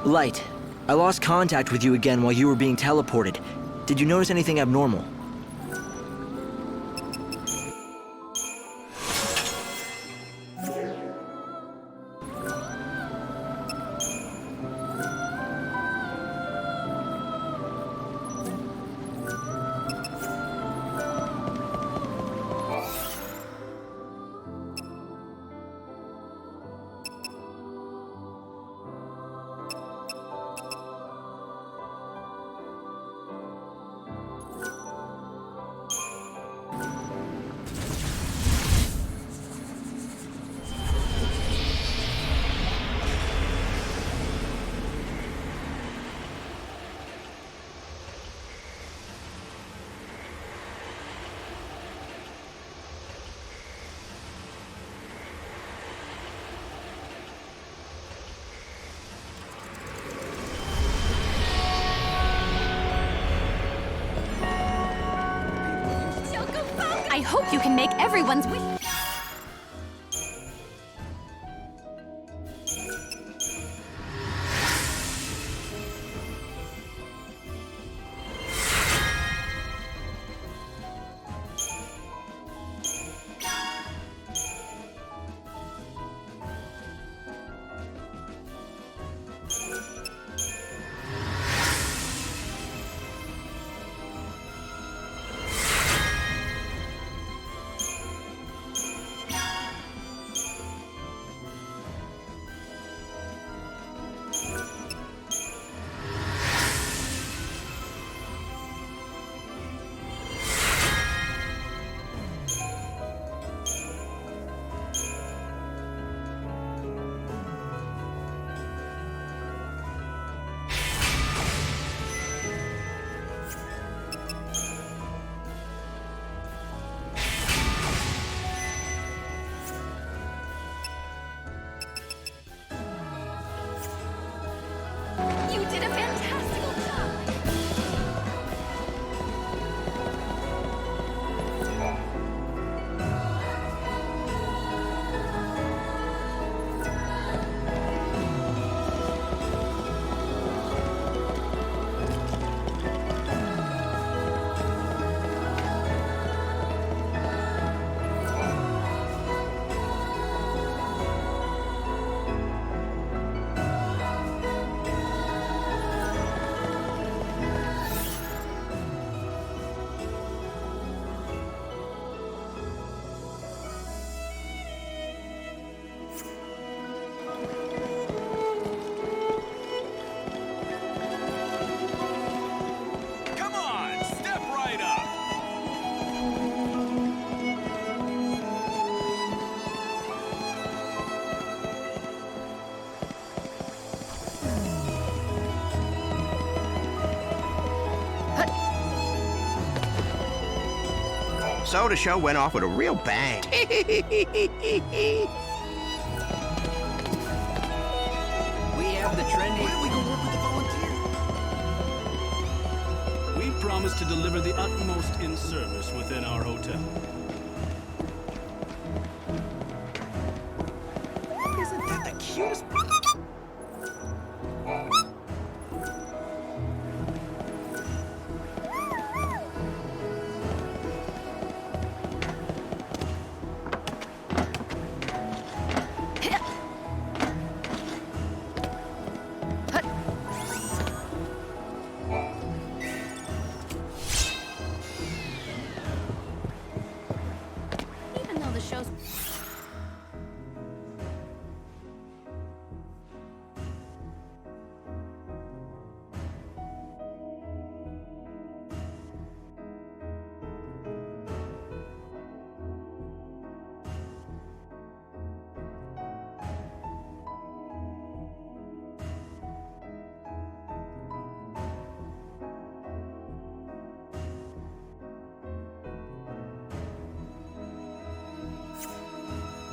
Light, I lost contact with you again while you were being teleported. Did you notice anything abnormal? I hope you can make everyone's wish. You did a fantastical job! So the show went off with a real bang. We have the trendy. Why don't we go work with the volunteers? We promise to deliver the utmost in service within our hotel. Isn't that the cutest? Even though the show's...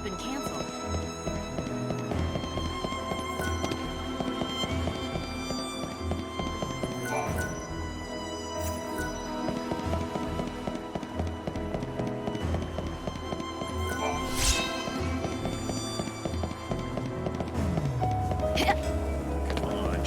been canceled. Come on,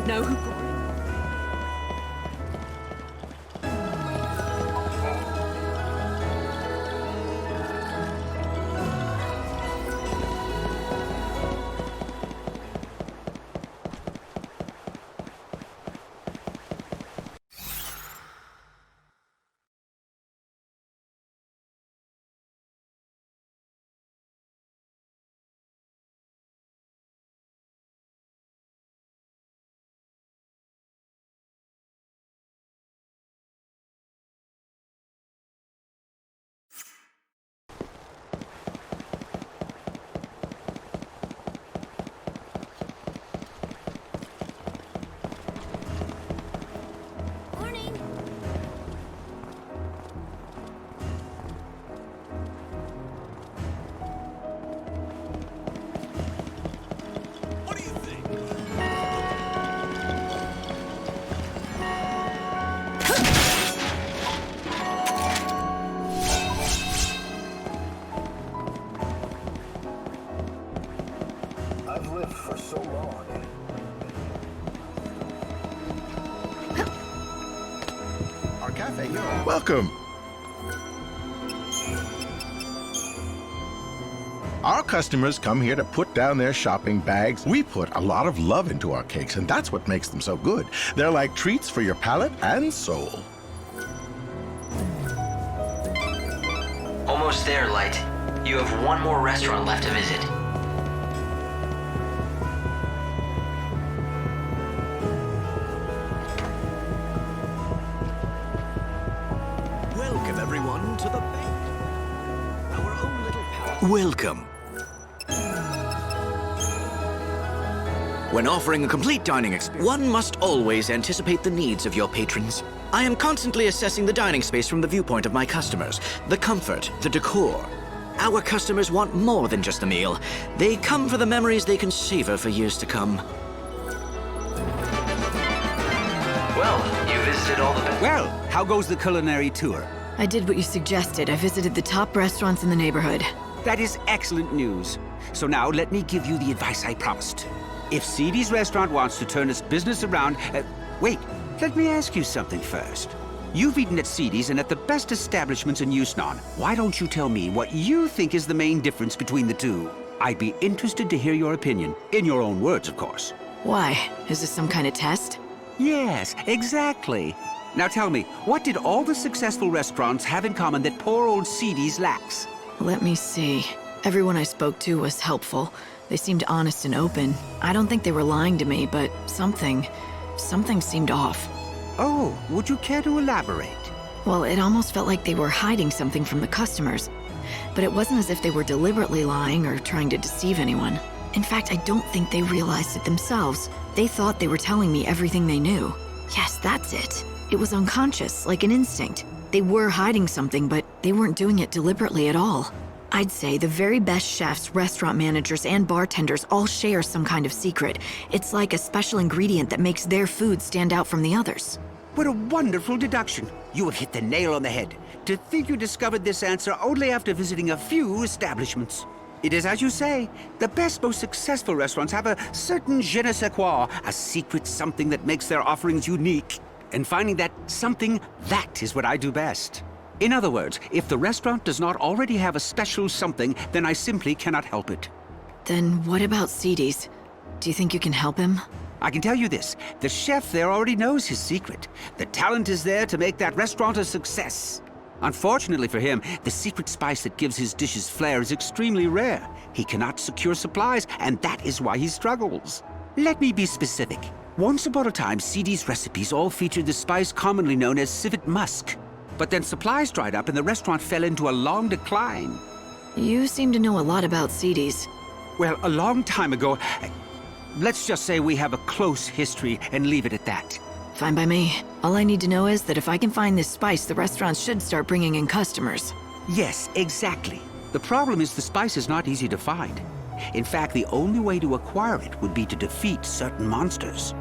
don't know who... Morning. What do you think? I've lived for so long. Our cafe, you're on. Welcome. Our customers come here to put down their shopping bags. We put a lot of love into our cakes, and that's what makes them so good. They're like treats for your palate and soul. Almost there, Light. You have one more restaurant left to visit. Welcome, everyone, to the bank. Our own little palace. Welcome. When offering a complete dining experience, one must always anticipate the needs of your patrons. I am constantly assessing the dining space from the viewpoint of my customers, the comfort, the decor. Our customers want more than just a meal. They come for the memories they can savor for years to come. Well, you visited all the... Well, how goes the culinary tour? I did what you suggested. I visited the top restaurants in the neighborhood. That is excellent news. So now let me give you the advice I promised. If XIII's restaurant wants to turn its business around... wait, let me ask you something first. You've eaten at XIII's and at the best establishments in Yusnaan. Why don't you tell me what you think is the main difference between the two? I'd be interested to hear your opinion. In your own words, of course. Why? Is this some kind of test? Yes, exactly. Now tell me, what did all the successful restaurants have in common that poor old XIII's lacks? Let me see. Everyone I spoke to was helpful. They seemed honest and open. I don't think they were lying to me, but something seemed off. Oh, would you care to elaborate? Well, it almost felt like they were hiding something from the customers. But it wasn't as if they were deliberately lying or trying to deceive anyone. In fact, I don't think they realized it themselves. They thought they were telling me everything they knew. Yes, that's it. It was unconscious, like an instinct. They were hiding something, but they weren't doing it deliberately at all. I'd say the very best chefs, restaurant managers, and bartenders all share some kind of secret. It's like a special ingredient that makes their food stand out from the others. What a wonderful deduction. You have hit the nail on the head. To think you discovered this answer only after visiting a few establishments. It is as you say, the best, most successful restaurants have a certain je ne sais quoi, a secret something that makes their offerings unique. And finding that something, that is what I do best. In other words, if the restaurant does not already have a special something, then I simply cannot help it. Then what about XII's? Do you think you can help him? I can tell you this, the chef there already knows his secret. The talent is there to make that restaurant a success. Unfortunately for him, the secret spice that gives his dishes flair is extremely rare. He cannot secure supplies, and that is why he struggles. Let me be specific. Once upon a time, XII's recipes all featured the spice commonly known as civet musk. But then supplies dried up and the restaurant fell into a long decline. You seem to know a lot about XII's. Well, a long time ago, let's just say we have a close history and leave it at that. Fine by me. All I need to know is that if I can find this spice, the restaurant should start bringing in customers. Yes, exactly. The problem is the spice is not easy to find. In fact, the only way to acquire it would be to defeat certain monsters.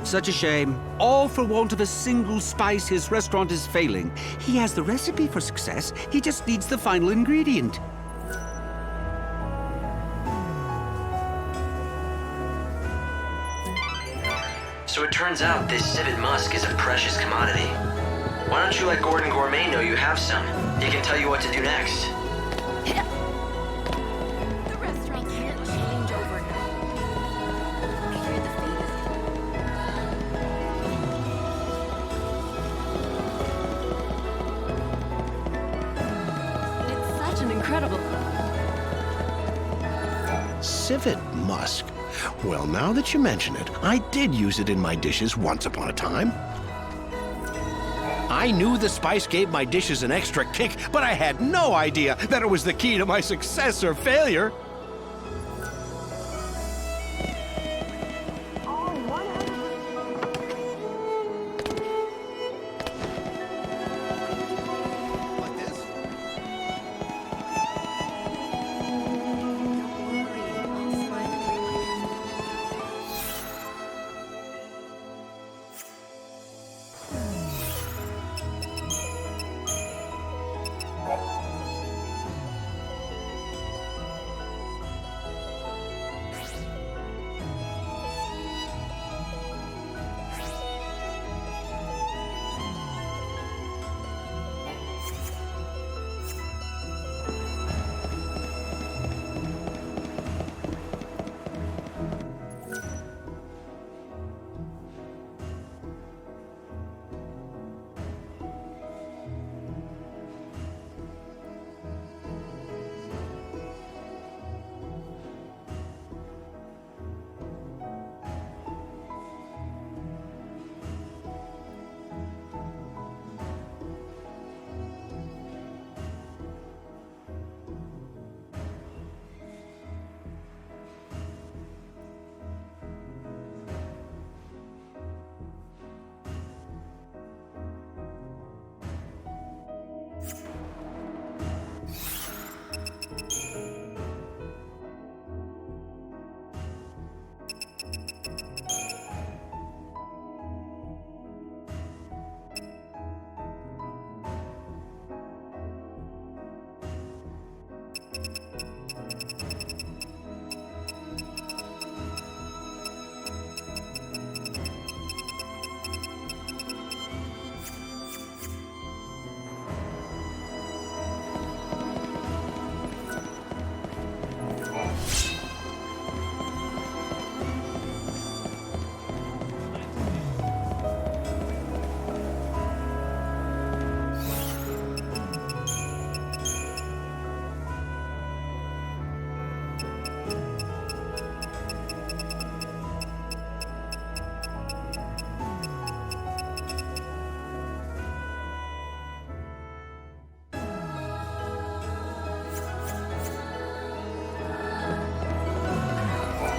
Such a shame. All for want of a single spice, his restaurant is failing. He has the recipe for success, he just needs the final ingredient. So it turns out this civet musk is a precious commodity. Why don't you let Gordon Gourmet know you have some? He can tell you what to do next. The restaurant can't change overnight. I hear the fate is... It's such an incredible... Civet musk. Well, now that you mention it, I did use it in my dishes once upon a time. I knew the spice gave my dishes an extra kick, but I had no idea that it was the key to my success or failure.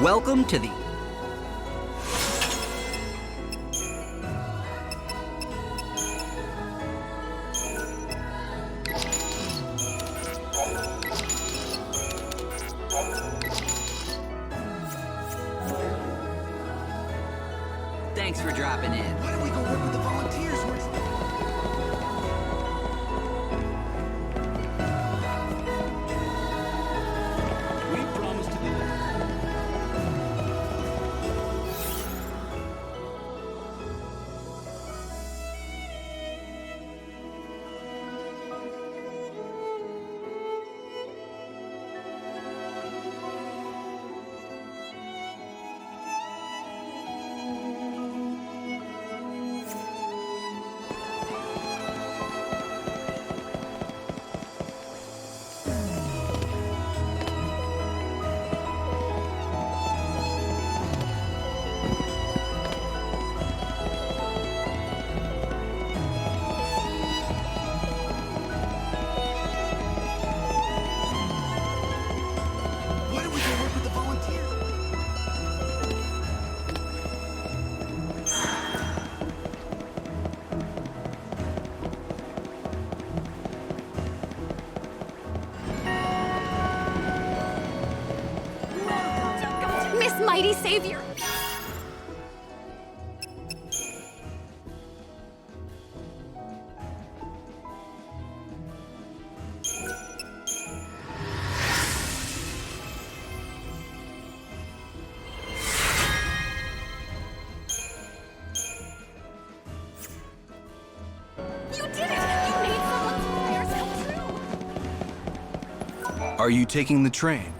Welcome to the... Thanks for dropping in. Why don't we go work with the volunteers? We promise to do that. Why don't we go work with the volunteers? Miss Mighty Savior! Are you taking the train?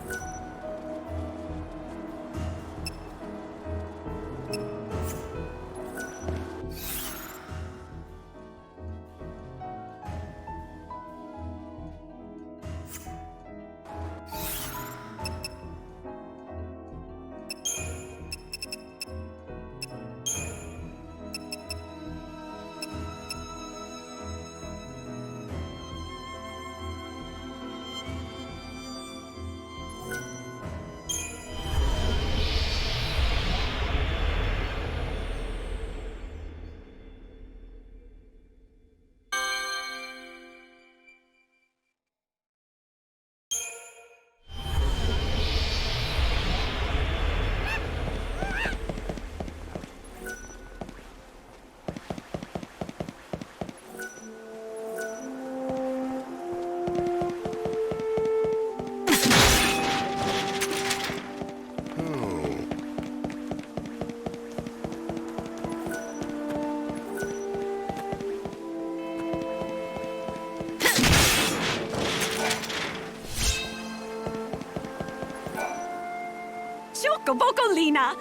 Chocobo, Lina!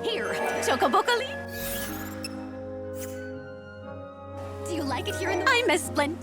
Here, Chocobocoli. Do you like it here in the... I'm Miss Splint.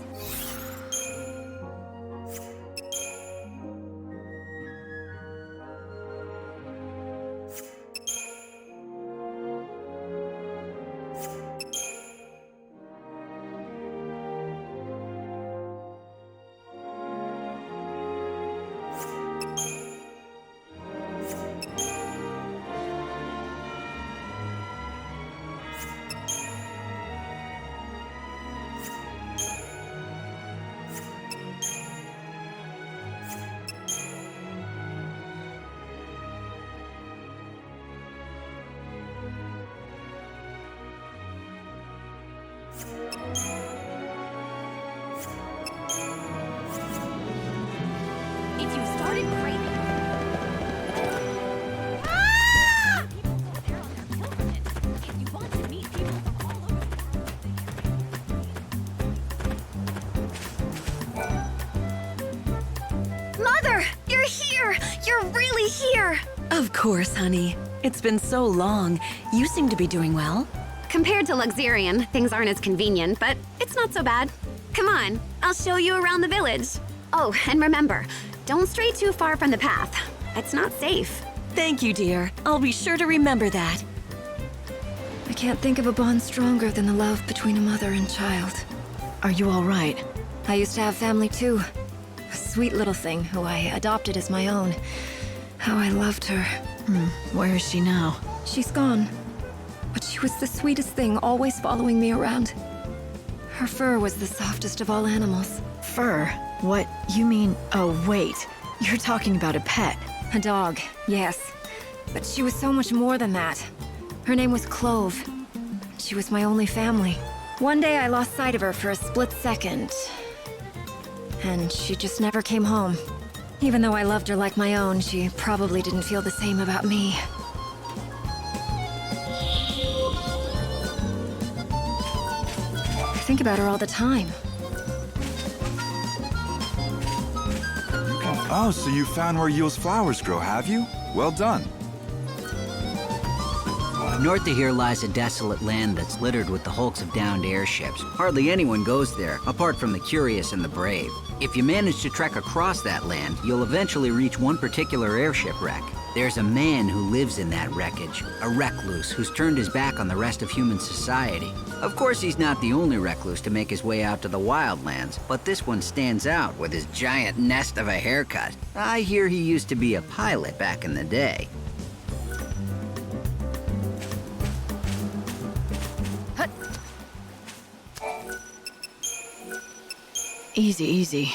If you started craving... Ah! People over there on their pilgrimage. If you want to meet people from all over the world... Mother! You're here! You're really here! Of course, honey. It's been so long. You seem to be doing well. Compared to Luxurian, things aren't as convenient, but it's not so bad. Come on, I'll show you around the village. Oh, and remember, don't stray too far from the path. It's not safe. Thank you, dear. I'll be sure to remember that. I can't think of a bond stronger than the love between a mother and child. Are you all right? I used to have family too. A sweet little thing who I adopted as my own. How I loved her. Where is she now? She's gone. But she was the sweetest thing, always following me around. Her fur was the softest of all animals. Fur? What? You mean... Oh, wait. You're talking about a pet. A dog, yes. But she was so much more than that. Her name was Clove. She was my only family. One day I lost sight of her for a split second. And she just never came home. Even though I loved her like my own, she probably didn't feel the same about me. I think about her all the time. Oh, so you found where Yule's flowers grow, have you? Well done. North of here lies a desolate land that's littered with the hulks of downed airships. Hardly anyone goes there, apart from the curious and the brave. If you manage to trek across that land, you'll eventually reach one particular airship wreck. There's a man who lives in that wreckage, a recluse who's turned his back on the rest of human society. Of course, he's not the only recluse to make his way out to the wildlands, but this one stands out with his giant nest of a haircut. I hear he used to be a pilot back in the day. Easy, easy.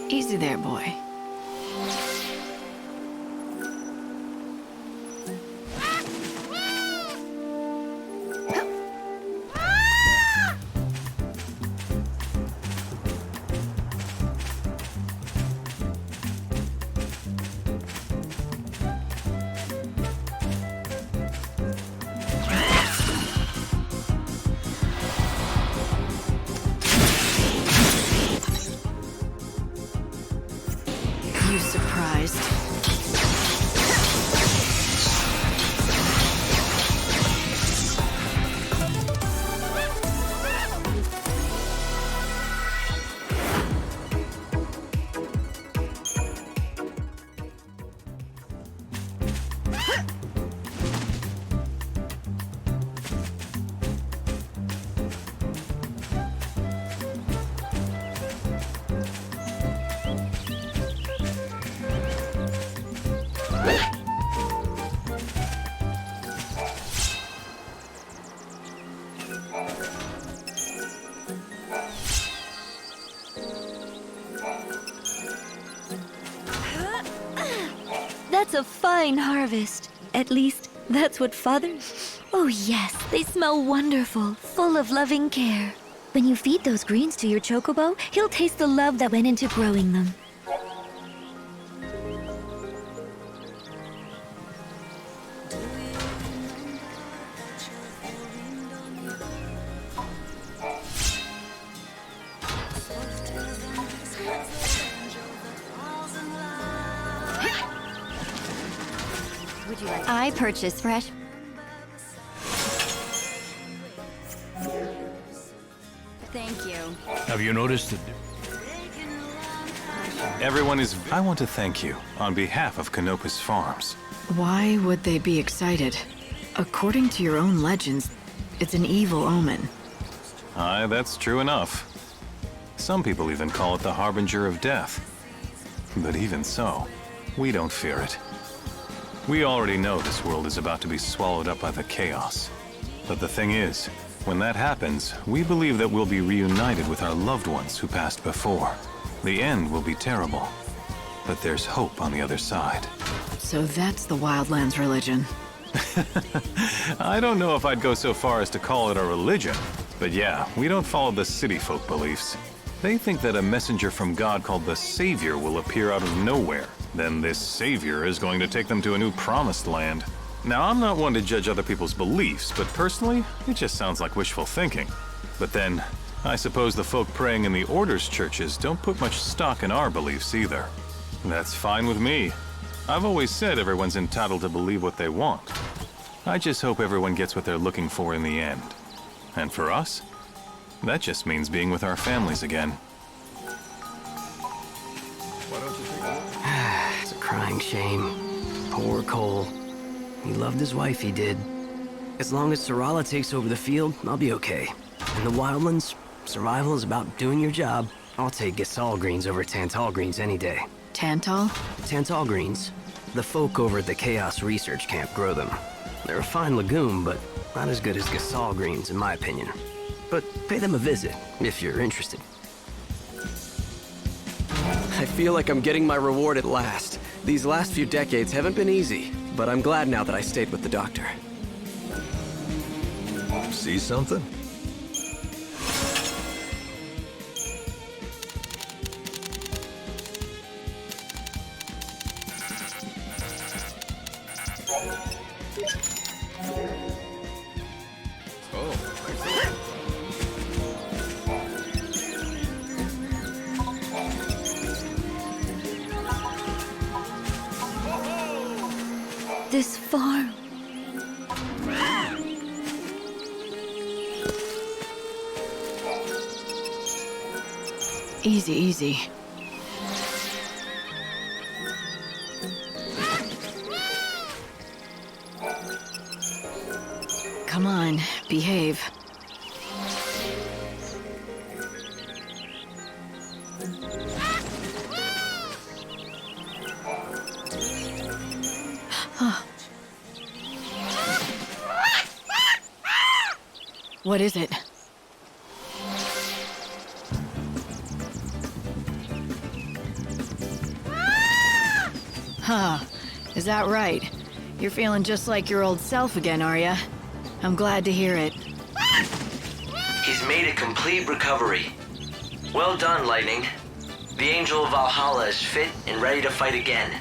Easy there, boy. You surprised? That's a fine harvest. At least, that's what Father... Oh yes, they smell wonderful, full of loving care. When you feed those greens to your chocobo, he'll taste the love that went into growing them. I purchase fresh. Thank you. Have you noticed that everyone is... I want to thank you on behalf of Canopus Farms. Why would they be excited? According to your own legends, it's an evil omen. Aye, that's true enough. Some people even call it the harbinger of death. But even so, we don't fear it. We already know this world is about to be swallowed up by the chaos. But the thing is, when that happens, we believe that we'll be reunited with our loved ones who passed before. The end will be terrible, but there's hope on the other side. So that's the Wildlands religion. I don't know if I'd go so far as to call it a religion, but yeah, we don't follow the city folk beliefs. They think that a messenger from God called the Savior will appear out of nowhere. Then this Savior is going to take them to a new promised land. Now, I'm not one to judge other people's beliefs, but personally, it just sounds like wishful thinking. But then, I suppose the folk praying in the Order's churches don't put much stock in our beliefs either. That's fine with me. I've always said everyone's entitled to believe what they want. I just hope everyone gets what they're looking for in the end. And for us, that just means being with our families again. It's a crying shame. Poor Cole. He loved his wife, he did. As long as Sarala takes over the field, I'll be okay. In the Wildlands, survival is about doing your job. I'll take Gysahl greens over Tantal greens any day. Tantal? Tantal greens. The folk over at the Chaos Research Camp grow them. They're a fine legume, but not as good as Gysahl greens, in my opinion. But pay them a visit, if you're interested. I feel like I'm getting my reward at last. These last few decades haven't been easy, but I'm glad now that I stayed with the doctor. See something? This farm. Easy, easy. Come on, behave. What is it? Huh. Is that right? You're feeling just like your old self again, are ya? I'm glad to hear it. He's made a complete recovery. Well done, Lightning. The Angel of Valhalla is fit and ready to fight again.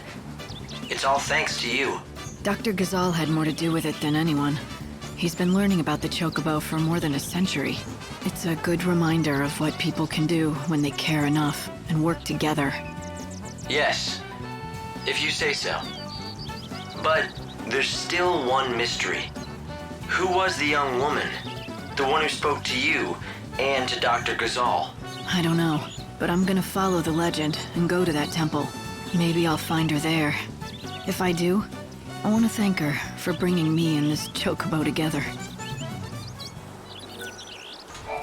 It's all thanks to you. Dr. Gysahl had more to do with it than anyone. He's been learning about the chocobo for more than a century. It's a good reminder of what people can do when they care enough and work together. Yes, if you say so. But there's still one mystery. Who was the young woman? The one who spoke to you and to Dr. Gysahl? I don't know, but I'm gonna follow the legend and go to that temple. Maybe I'll find her there. If I do, I want to thank her for bringing me and this chocobo together.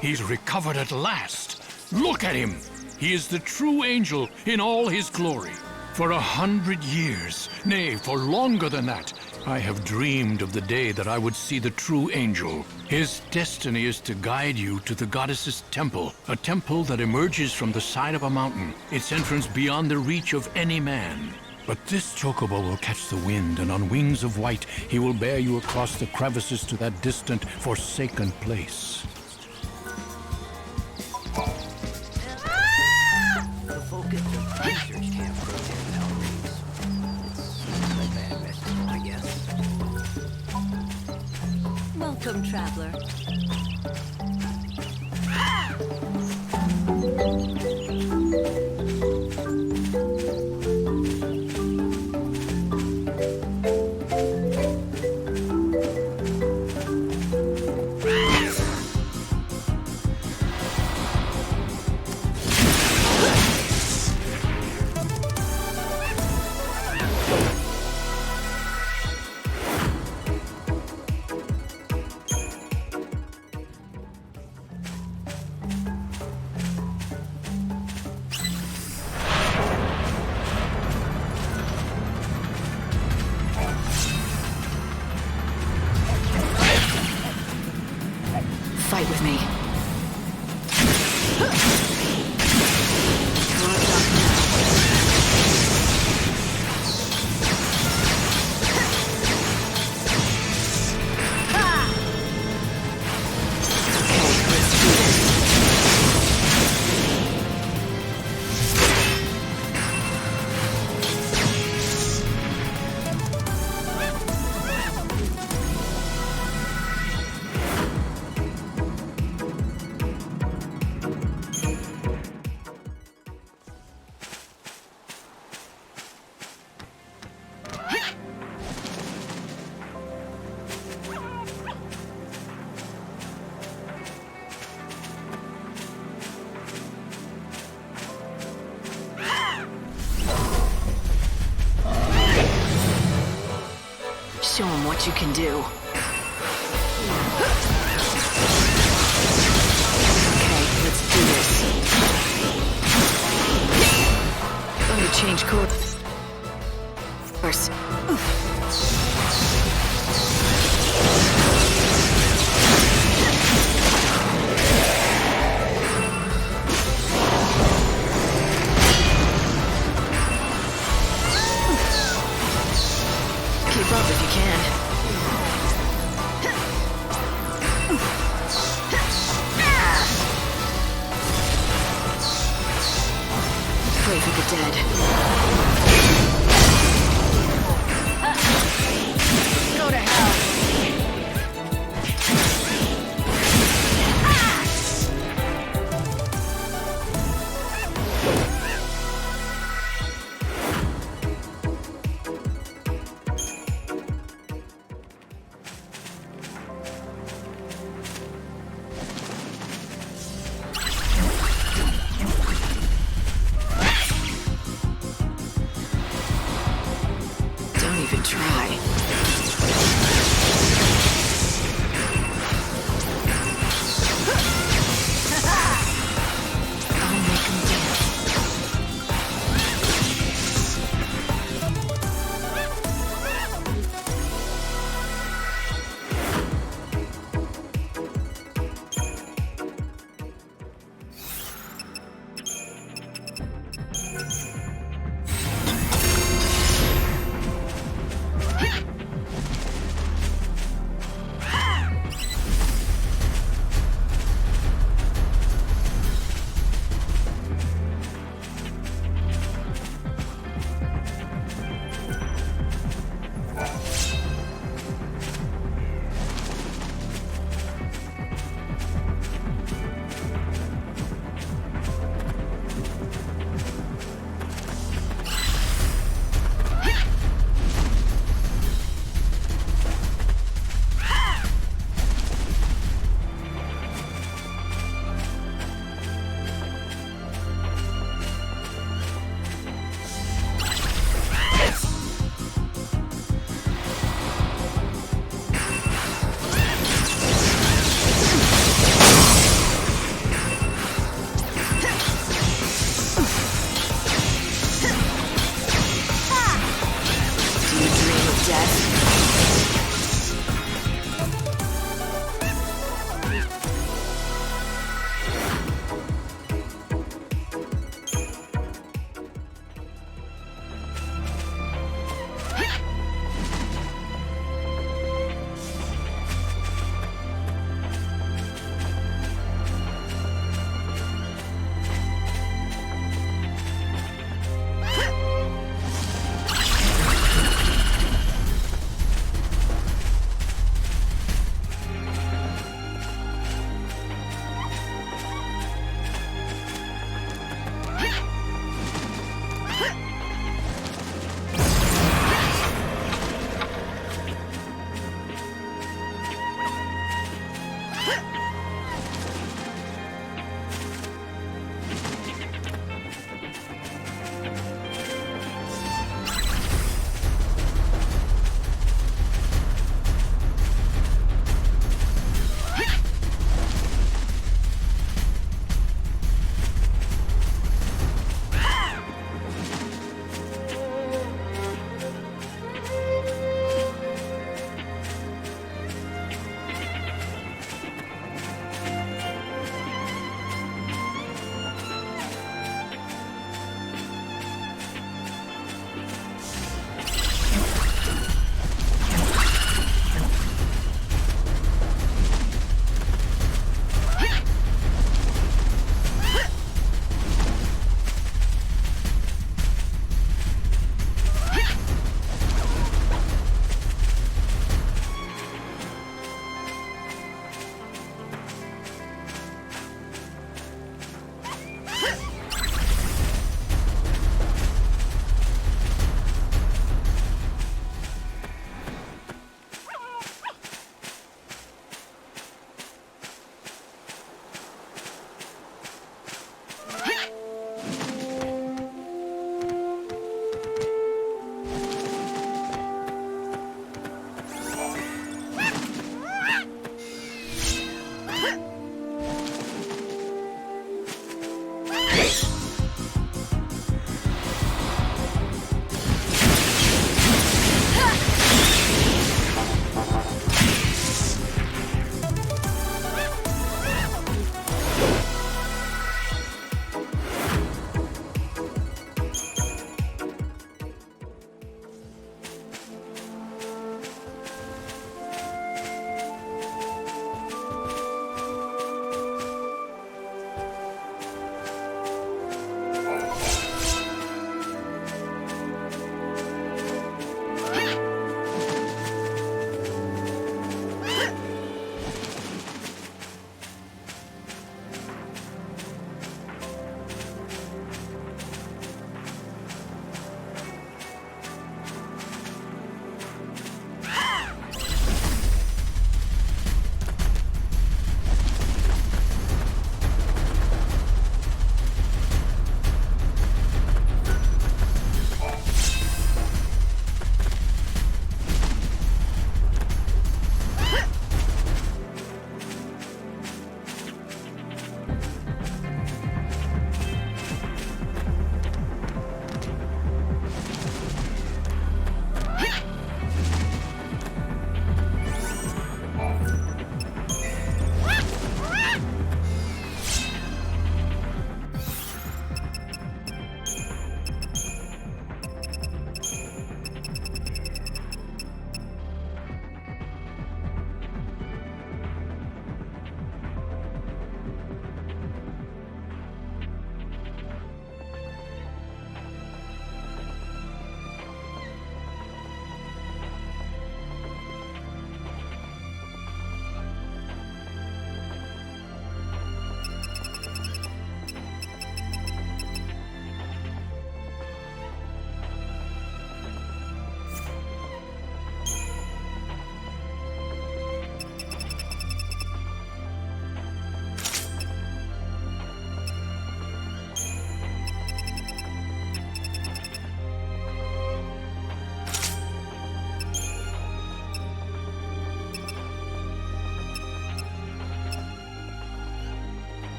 He's recovered at last. Look at him. He is the true angel in all his glory. For 100 years, nay, for longer than that, I have dreamed of the day that I would see the true angel. His destiny is to guide you to the goddess's temple, a temple that emerges from the side of a mountain, its entrance beyond the reach of any man. But this chocobo will catch the wind, and on wings of white, he will bear you across the crevices to that distant, forsaken place. The focus of research camp program nowadays. It's a bad message, I guess. Welcome, traveler. Fight with me. Show him what you can do. Okay, let's do this. Going to change course. First.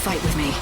Fight with me.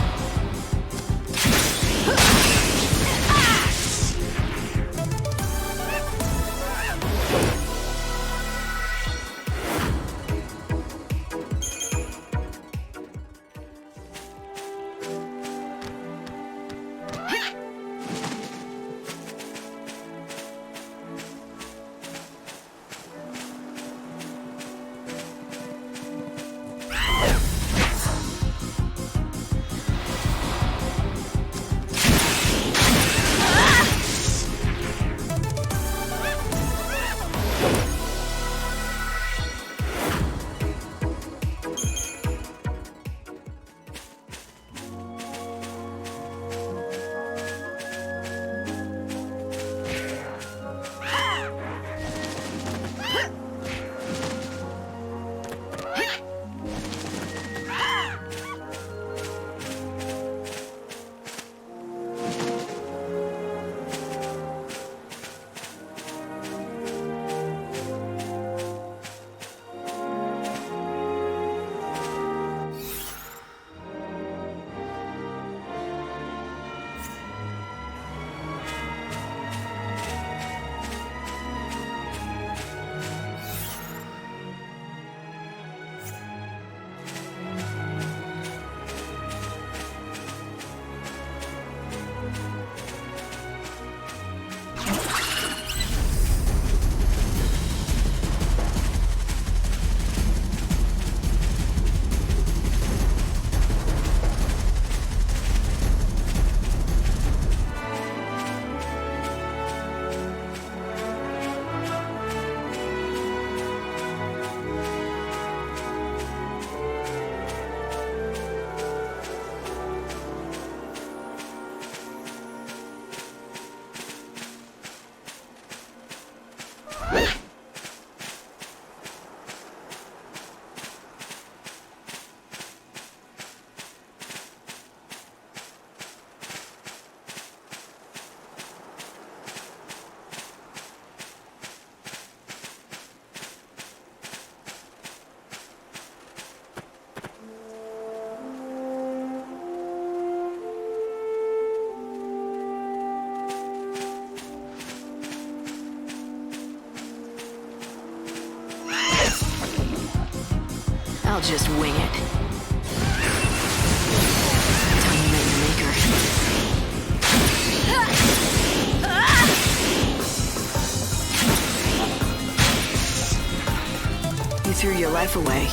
I'll just wing it. Time to meet your maker. You threw your life away.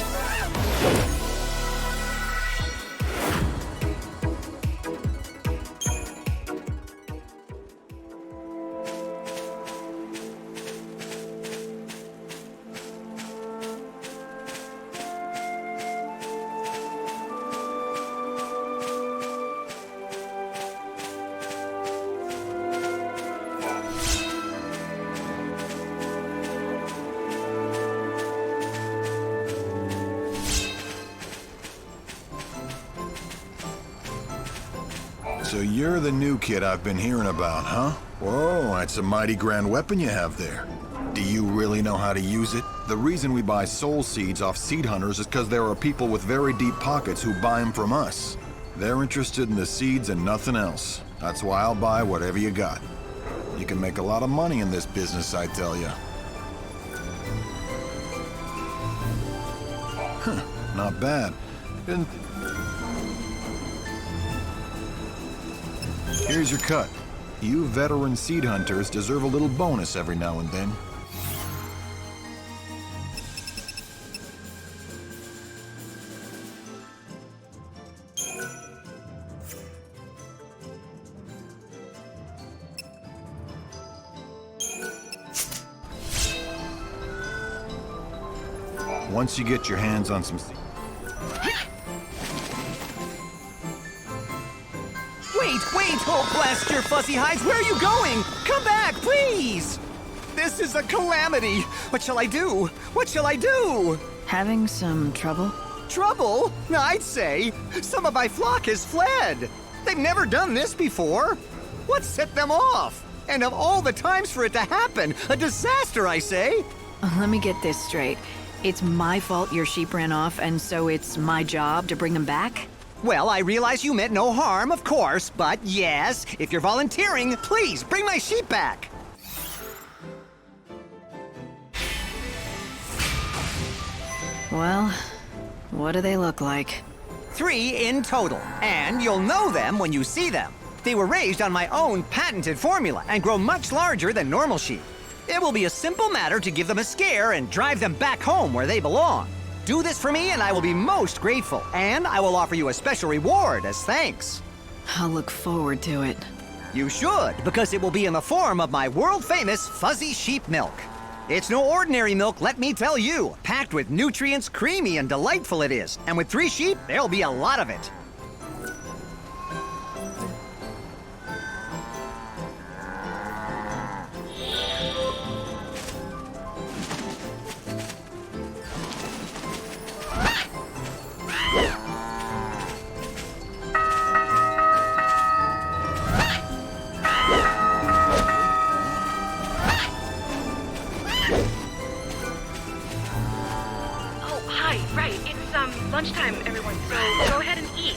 So you're the new kid I've been hearing about, huh? Whoa, that's a mighty grand weapon you have there. Do you really know how to use it? The reason we buy soul seeds off seed hunters is because there are people with very deep pockets who buy them from us. They're interested in the seeds and nothing else. That's why I'll buy whatever you got. You can make a lot of money in this business, I tell you. Huh, not bad. And here's your cut. You veteran seed hunters deserve a little bonus every now and then. Once you get your hands on some seed. Wait! Oh, blast your fuzzy hides! Where are you going? Come back, please! This is a calamity! What shall I do? What shall I do? Having some trouble? Trouble? I'd say. Some of my flock has fled. They've never done this before. What set them off? And of all the times for it to happen, a disaster, I say. Let me get this straight. It's my fault your sheep ran off, and so it's my job to bring them back? Well, I realize you meant no harm, of course, but yes, if you're volunteering, please bring my sheep back. Well, what do they look like? 3 in total, and you'll know them when you see them. They were raised on my own patented formula and grow much larger than normal sheep. It will be a simple matter to give them a scare and drive them back home where they belong. Do this for me and I will be most grateful, and I will offer you a special reward as thanks. I'll look forward to it. You should, because it will be in the form of my world-famous fuzzy sheep milk. It's no ordinary milk, let me tell you. Packed with nutrients, creamy and delightful it is. And with 3 sheep, there'll be a lot of it. Lunchtime, everyone, so go ahead and eat.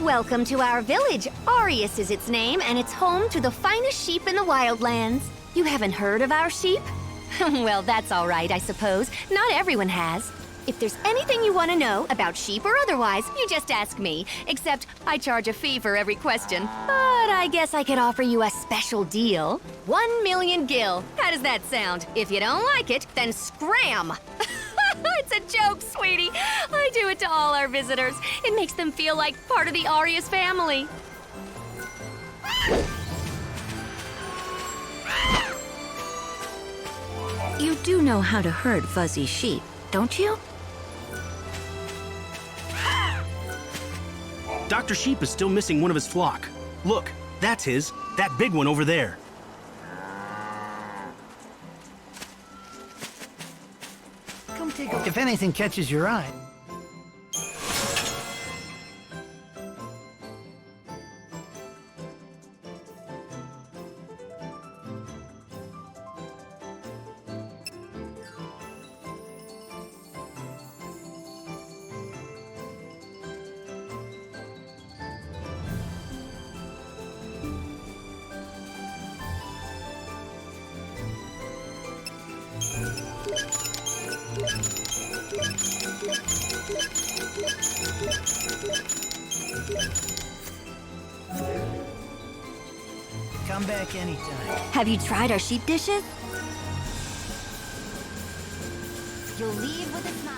Welcome to our village. Arius is its name, and it's home to the finest sheep in the wildlands. You haven't heard of our sheep? Well, that's all right, I suppose. Not everyone has. If there's anything you want to know, about sheep or otherwise, you just ask me. Except, I charge a fee for every question. But I guess I could offer you a special deal. 1 million gil. How does that sound? If you don't like it, then scram! It's a joke, sweetie. I do it to all our visitors. It makes them feel like part of the Arius family. You do know how to herd fuzzy sheep, don't you? Dr. Sheep is still missing one of his flock. Look, that's his. That big one over there. Come take a look if anything catches your eye. Come back anytime. Have you tried our sheep dishes? You'll leave with a smile.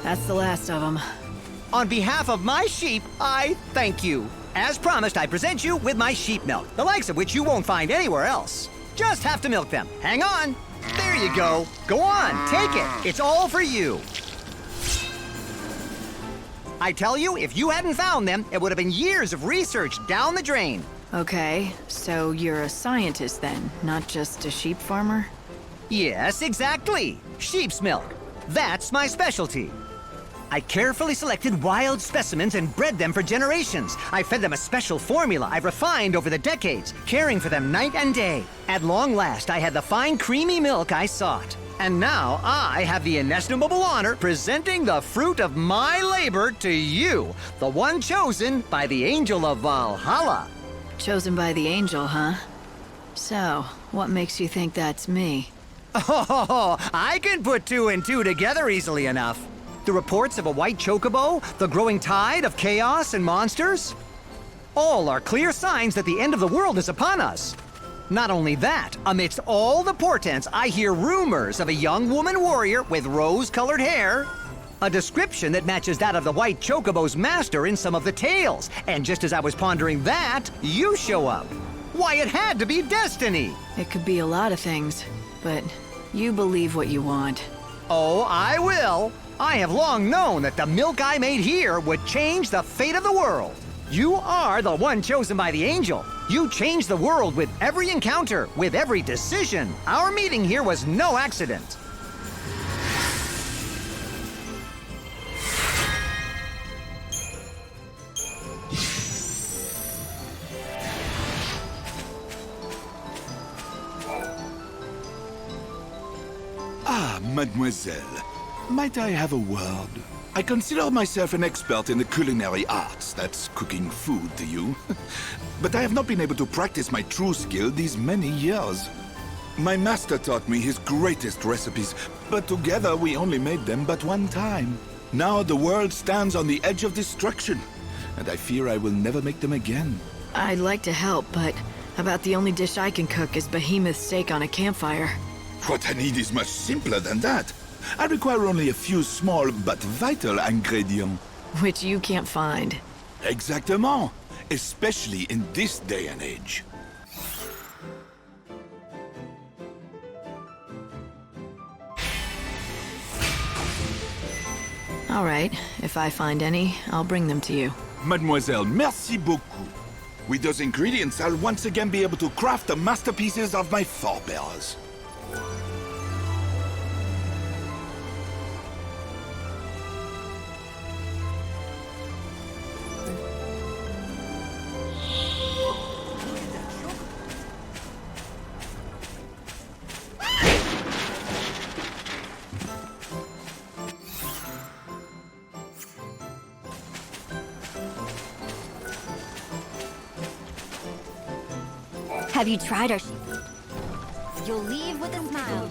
That's the last of them. On behalf of my sheep, I thank you. As promised, I present you with my sheep milk, the likes of which you won't find anywhere else. Just have to milk them. Hang on. There you go. Go on, take it. It's all for you. I tell you, if you hadn't found them, it would have been years of research down the drain. Okay, so you're a scientist then, not just a sheep farmer? Yes, exactly. Sheep's milk. That's my specialty. I carefully selected wild specimens and bred them for generations. I fed them a special formula I've refined over the decades, caring for them night and day. At long last, I had the fine, creamy milk I sought. And now I have the inestimable honor presenting the fruit of my labor to you, the one chosen by the Angel of Valhalla. Chosen by the angel, huh? So, what makes you think that's me? Oh, I can put 2 and 2 together easily enough. The reports of a white chocobo, the growing tide of chaos and monsters, all are clear signs that the end of the world is upon us. Not only that, amidst all the portents, I hear rumors of a young woman warrior with rose-colored hair, a description that matches that of the white chocobo's master in some of the tales. And just as I was pondering that, you show up. Why, it had to be destiny. It could be a lot of things, but you believe what you want. Oh, I will. I have long known that the milk I made here would change the fate of the world. You are the one chosen by the angel. You changed the world with every encounter, with every decision. Our meeting here was no accident. Ah, mademoiselle. Might I have a word? I consider myself an expert in the culinary arts. That's cooking food to you. But I have not been able to practice my true skill these many years. My master taught me his greatest recipes, but together we only made them but one time. Now the world stands on the edge of destruction, and I fear I will never make them again. I'd like to help, but about the only dish I can cook is behemoth steak on a campfire. What I need is much simpler than that. I require only a few small but vital ingredients. Which you can't find. Exactement. Especially in this day and age. All right, if I find any, I'll bring them to you. Mademoiselle, merci beaucoup. With those ingredients, I'll once again be able to craft the masterpieces of my forebears. Have you tried our sheep? You'll leave with a smile.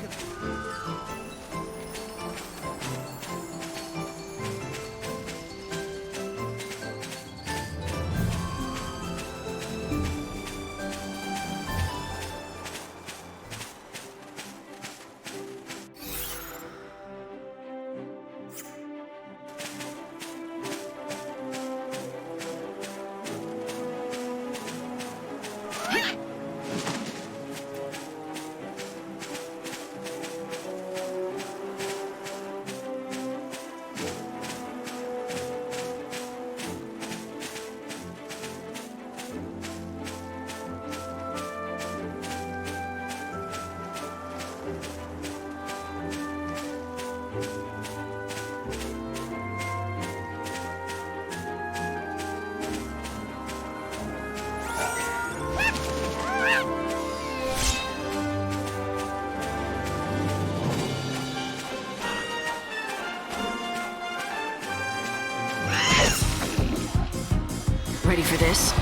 Ready for this?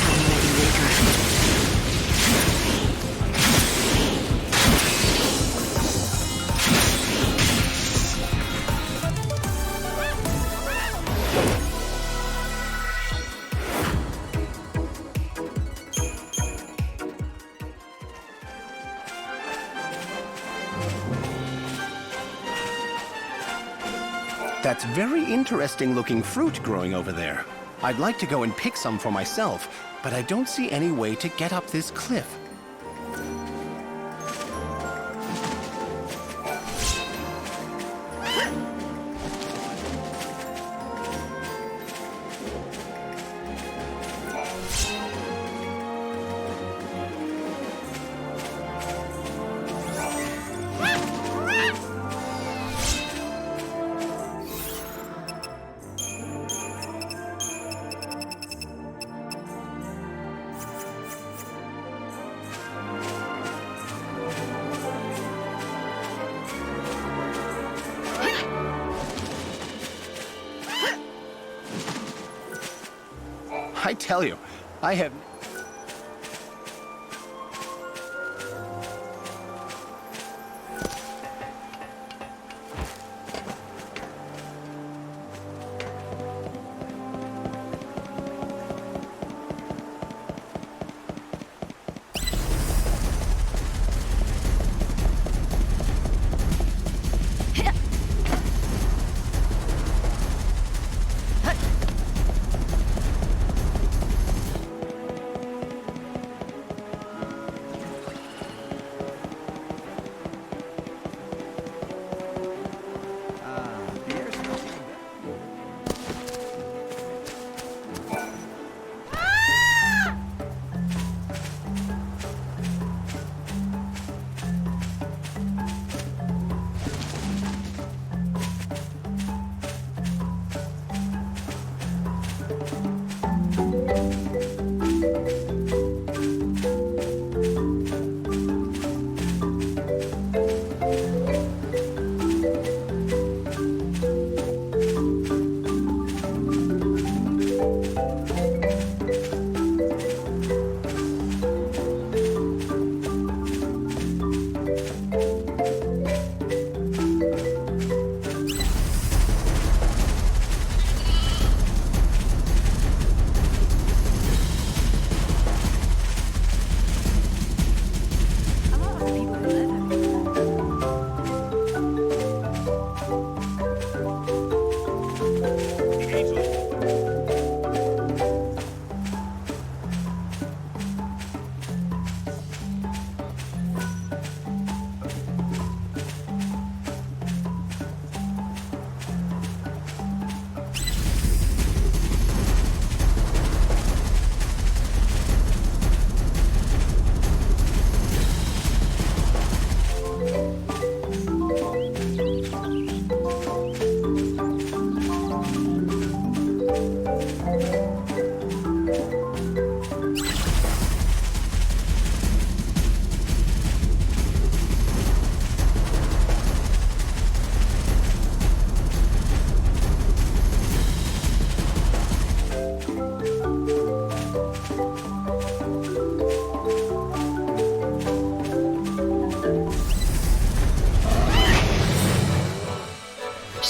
Tiny Maggie Maker. That's very interesting looking fruit growing over there. I'd like to go and pick some for myself, but I don't see any way to get up this cliff. I tell you, I have...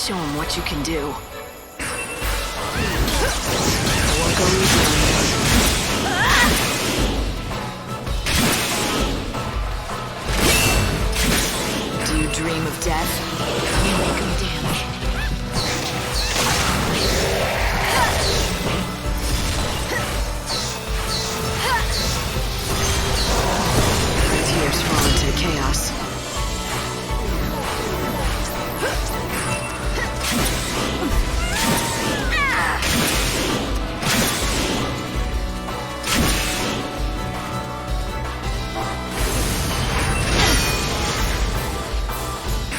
Show him what you can do. Do you dream of death? You make him dance. Tears fall into chaos.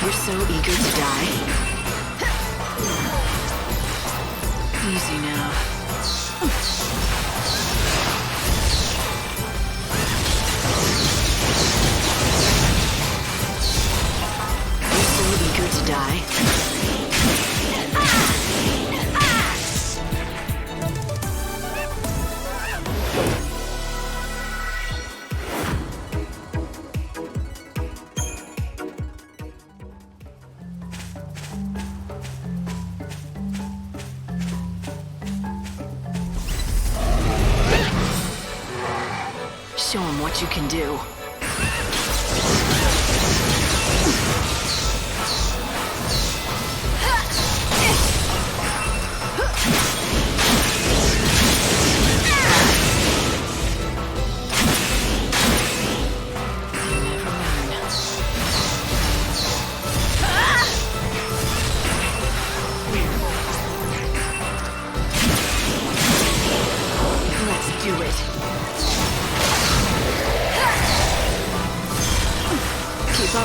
You're so eager to die. Easy now. You're so eager to die. Show him what you can do.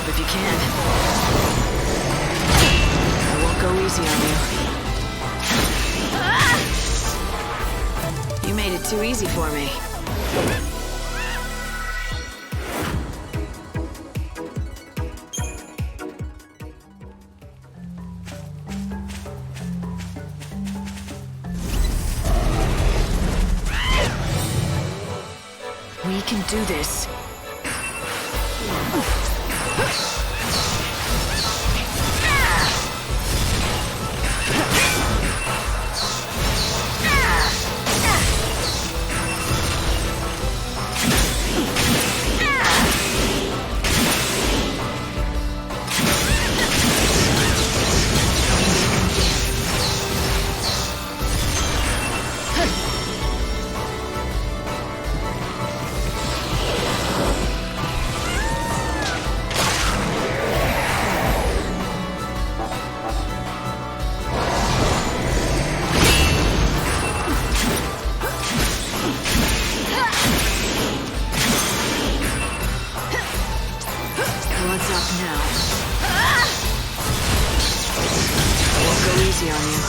up if you can. I won't go easy on you. You made it too easy for me. We can do this. What's up now? I won't go easy on you.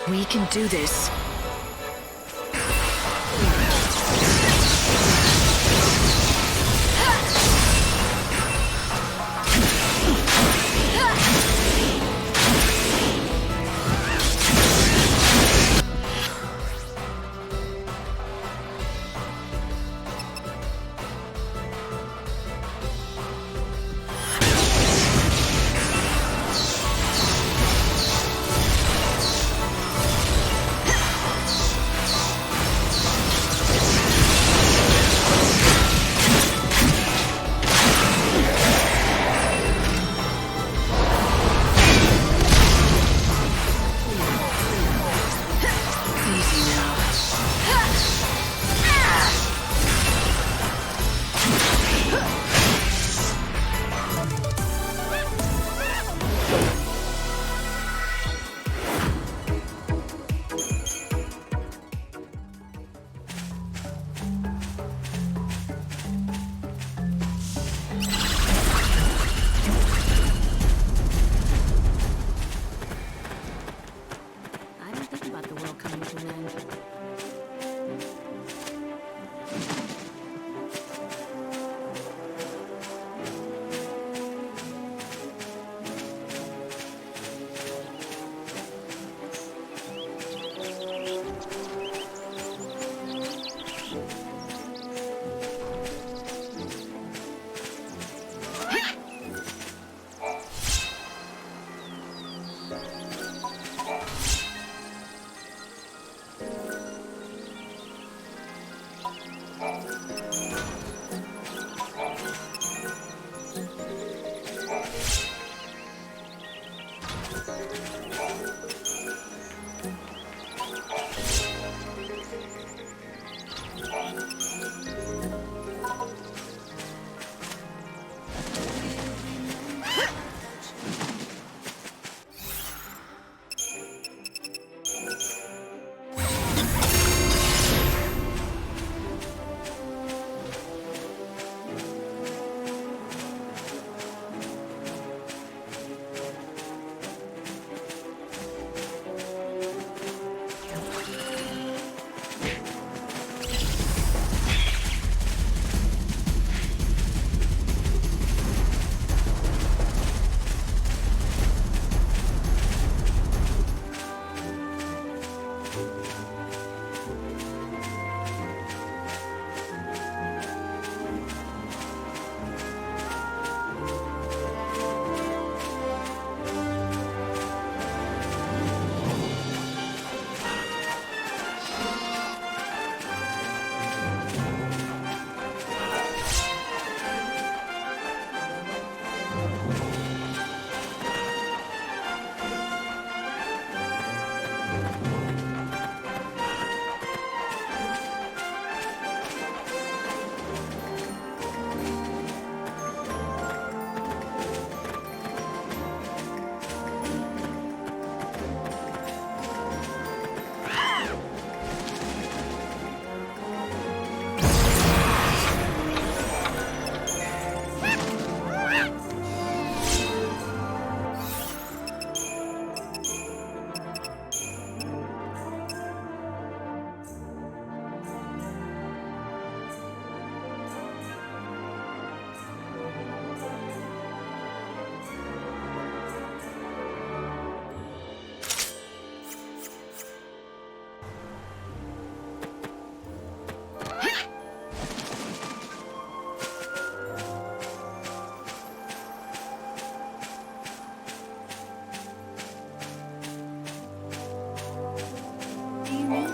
We can do this.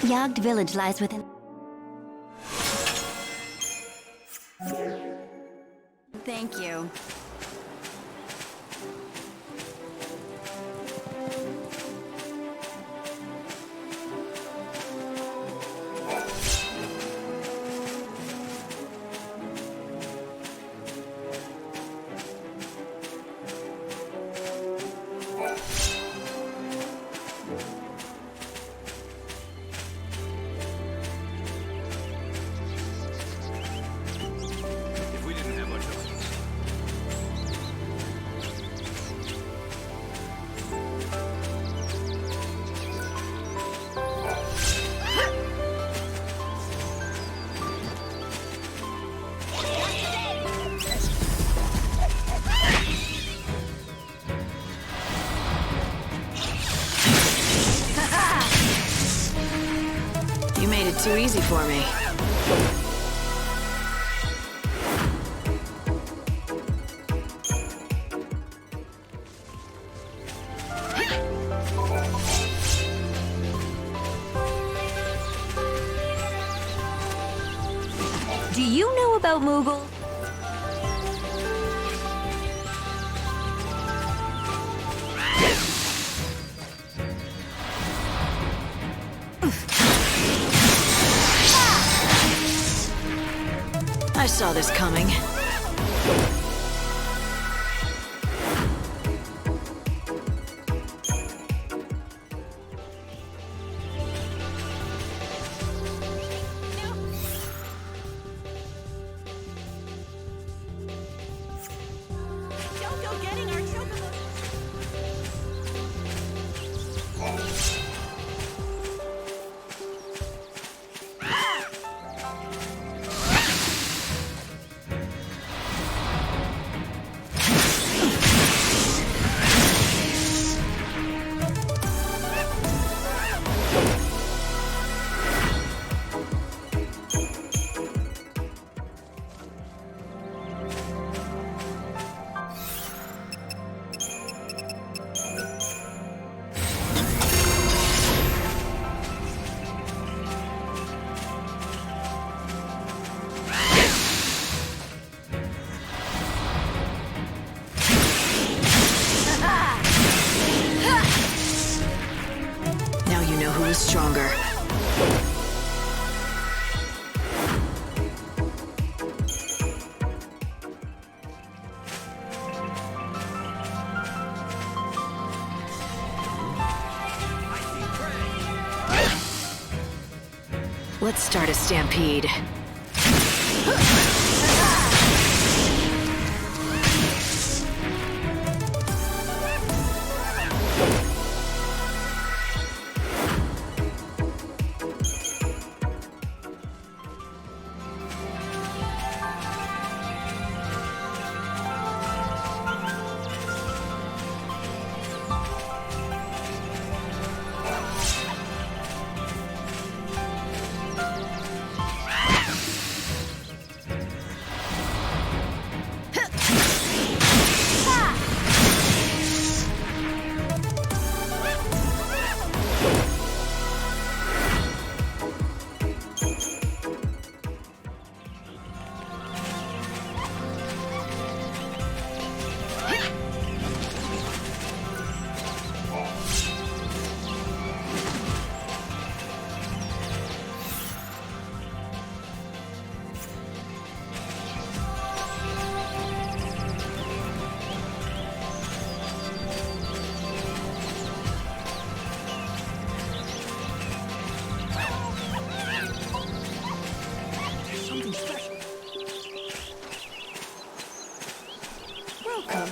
Yagd village lies within... Thank you. If we didn't have much of it. You made it too easy for me. Do you know about Moogle? I saw this coming. Don't go getting our chocobo. Now you know who is stronger. Let's start a stampede.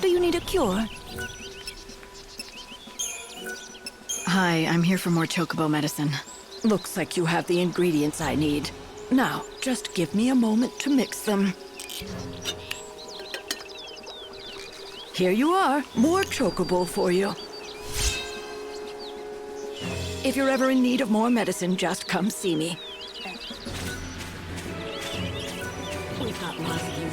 Do you need a cure? Hi, I'm here for more chocobo medicine. Looks like you have the ingredients I need. Now, just give me a moment to mix them. Here you are, more chocobo for you. If you're ever in need of more medicine, just come see me. We've got lots of you.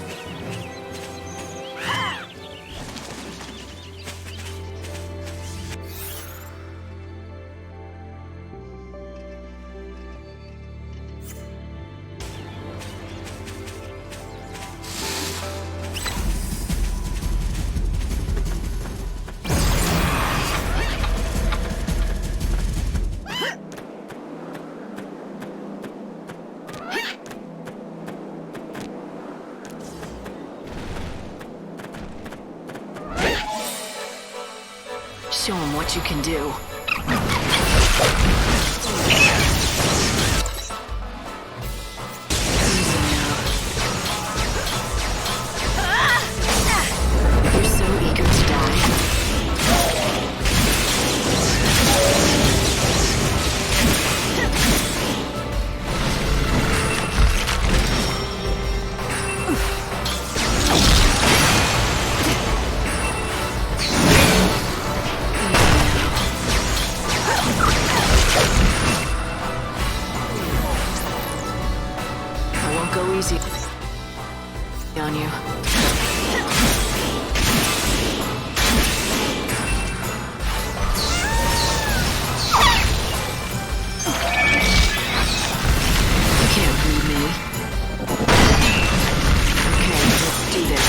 Show him what you can do. You're so eager to die. I won't go easy on you. You can't read me. Okay, let's do this.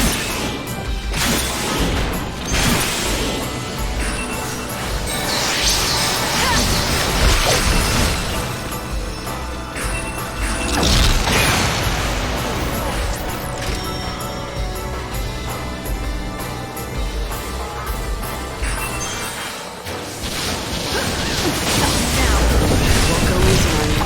Won't go easy on you.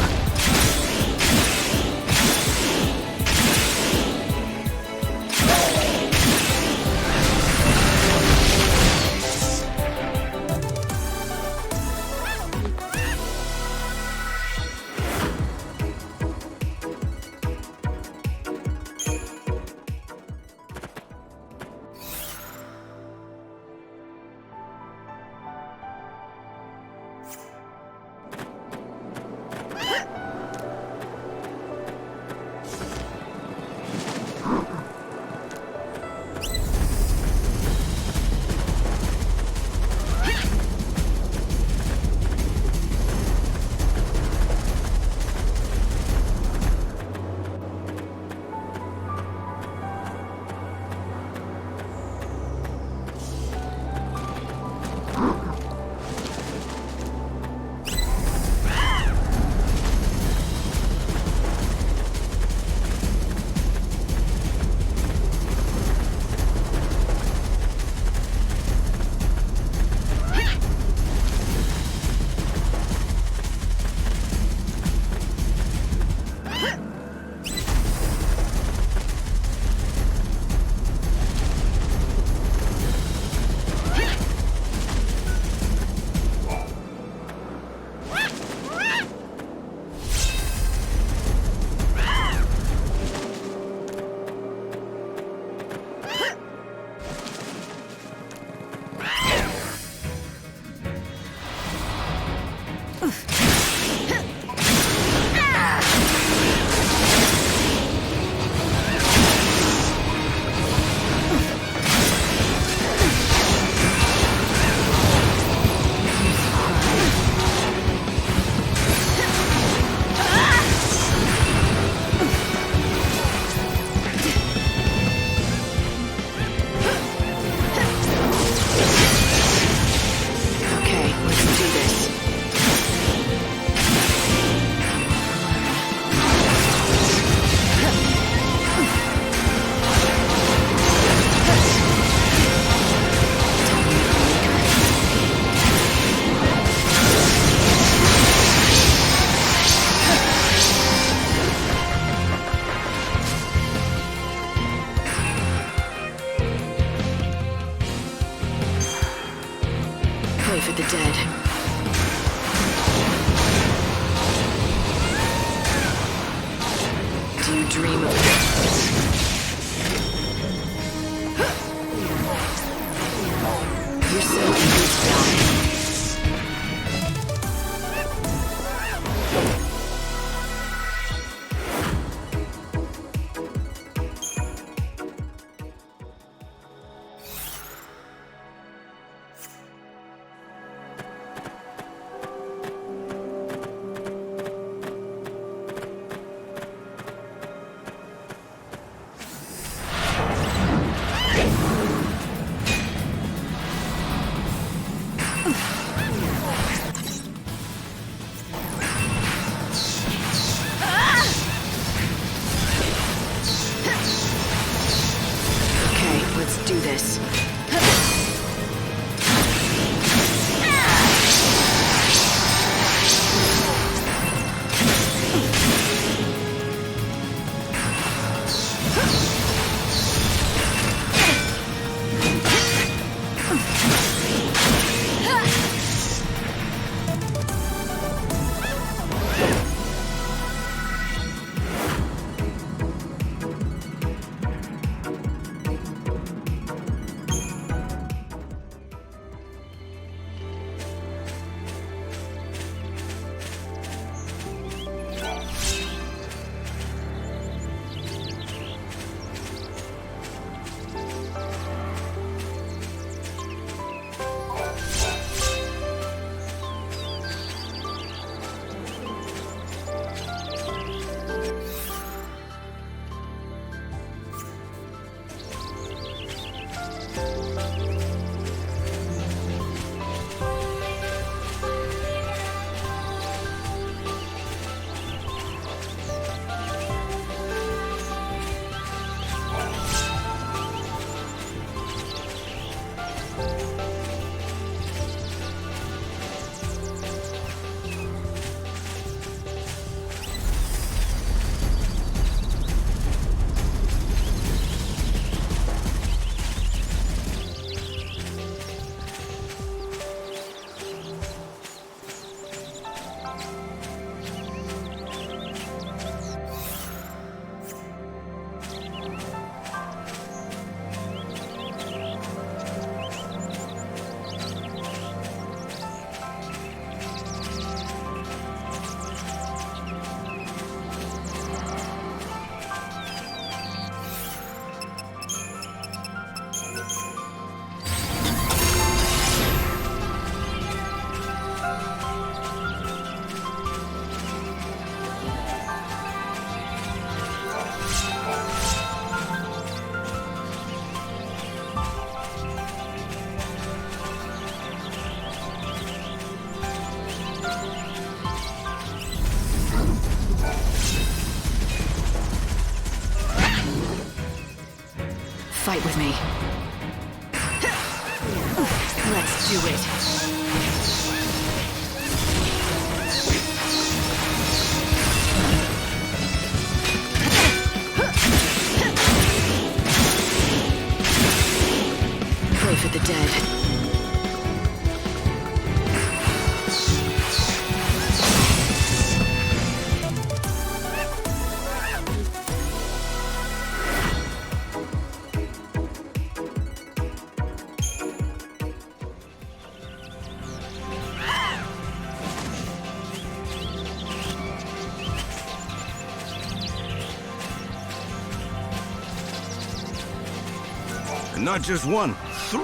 Okay, let's do this. Pray for the dead. Do you dream of You're so eager to die. fight with me. Let's do it. Pray for the dead. And not just one, 3.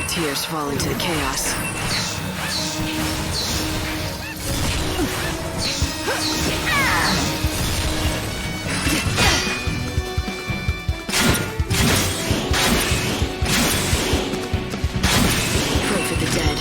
Tears fall into the chaos. Pray for the dead.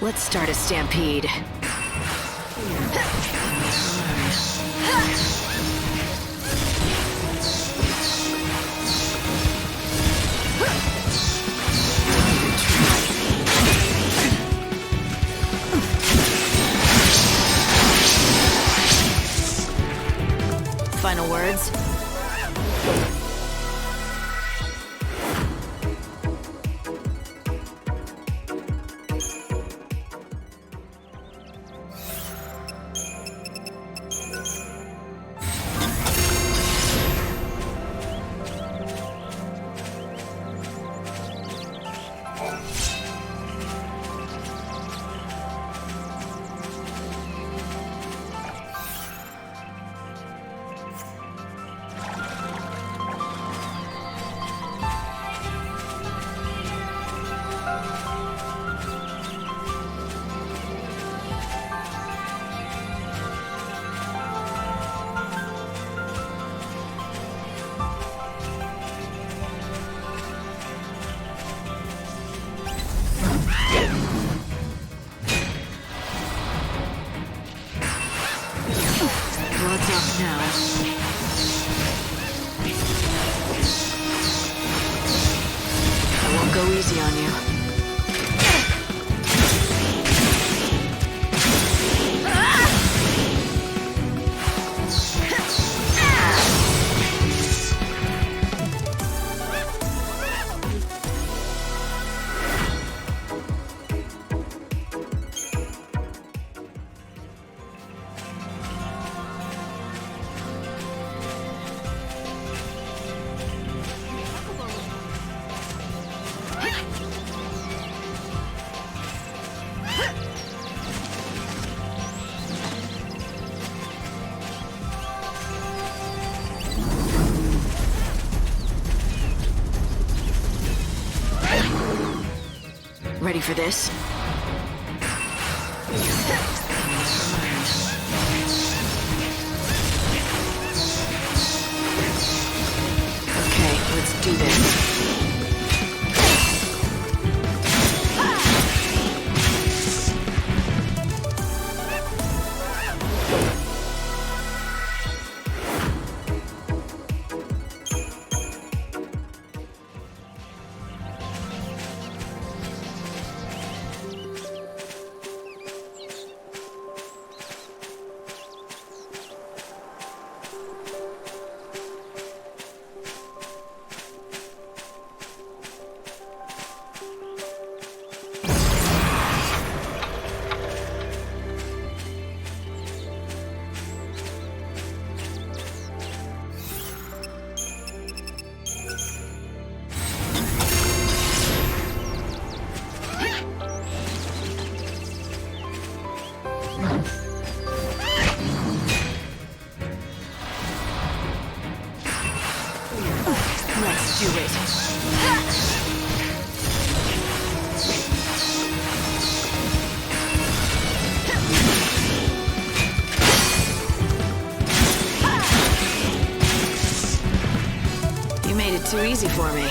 Let's start a stampede. Final words? Blood's up now. I won't go easy on you. Ready for this? Okay, let's do this. Let's do it. You made it too easy for me.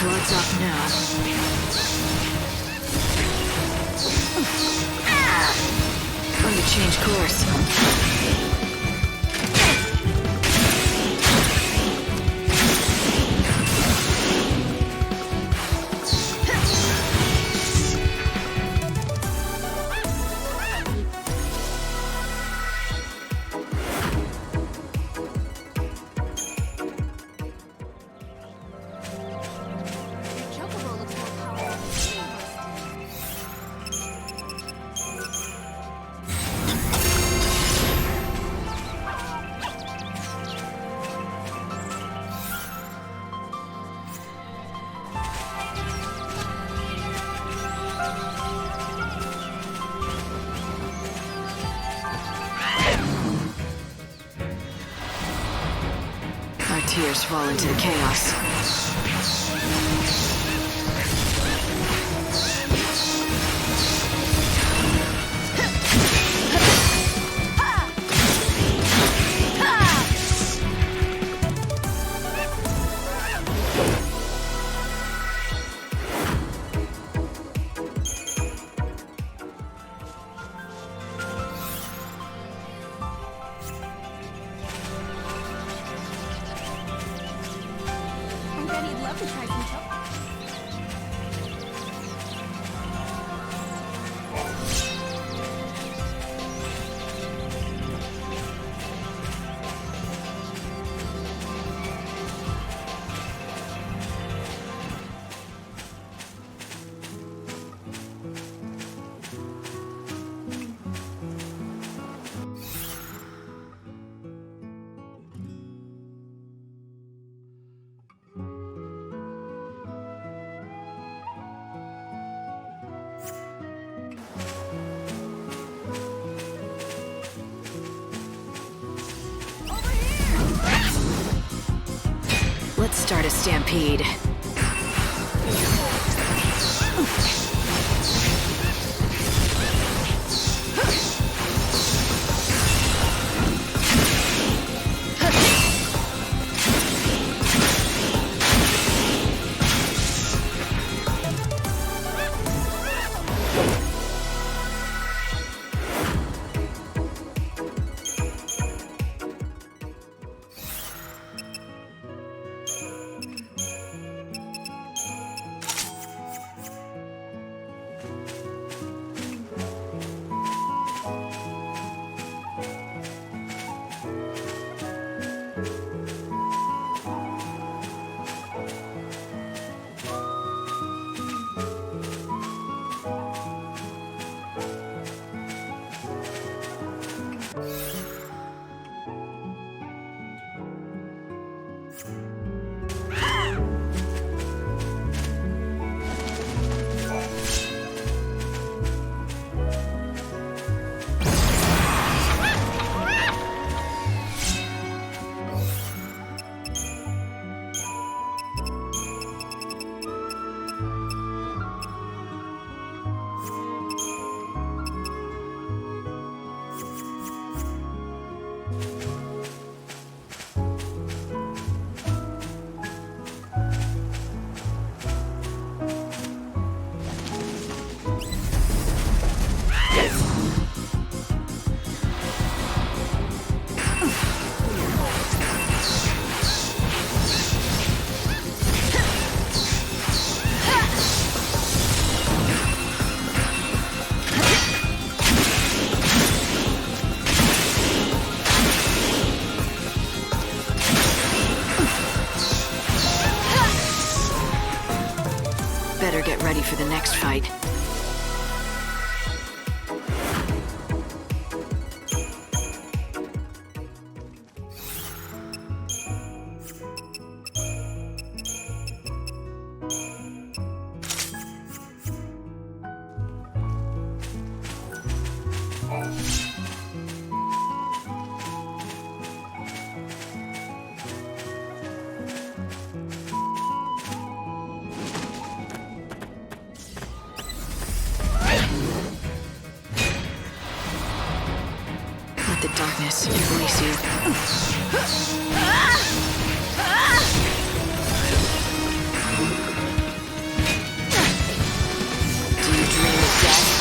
Blood's up now. Going to change course. Our tears fall into the chaos. love to try some chocolate. Let's start a stampede. Better get ready for the next fight. Let the darkness embrace you. Do you dream of death?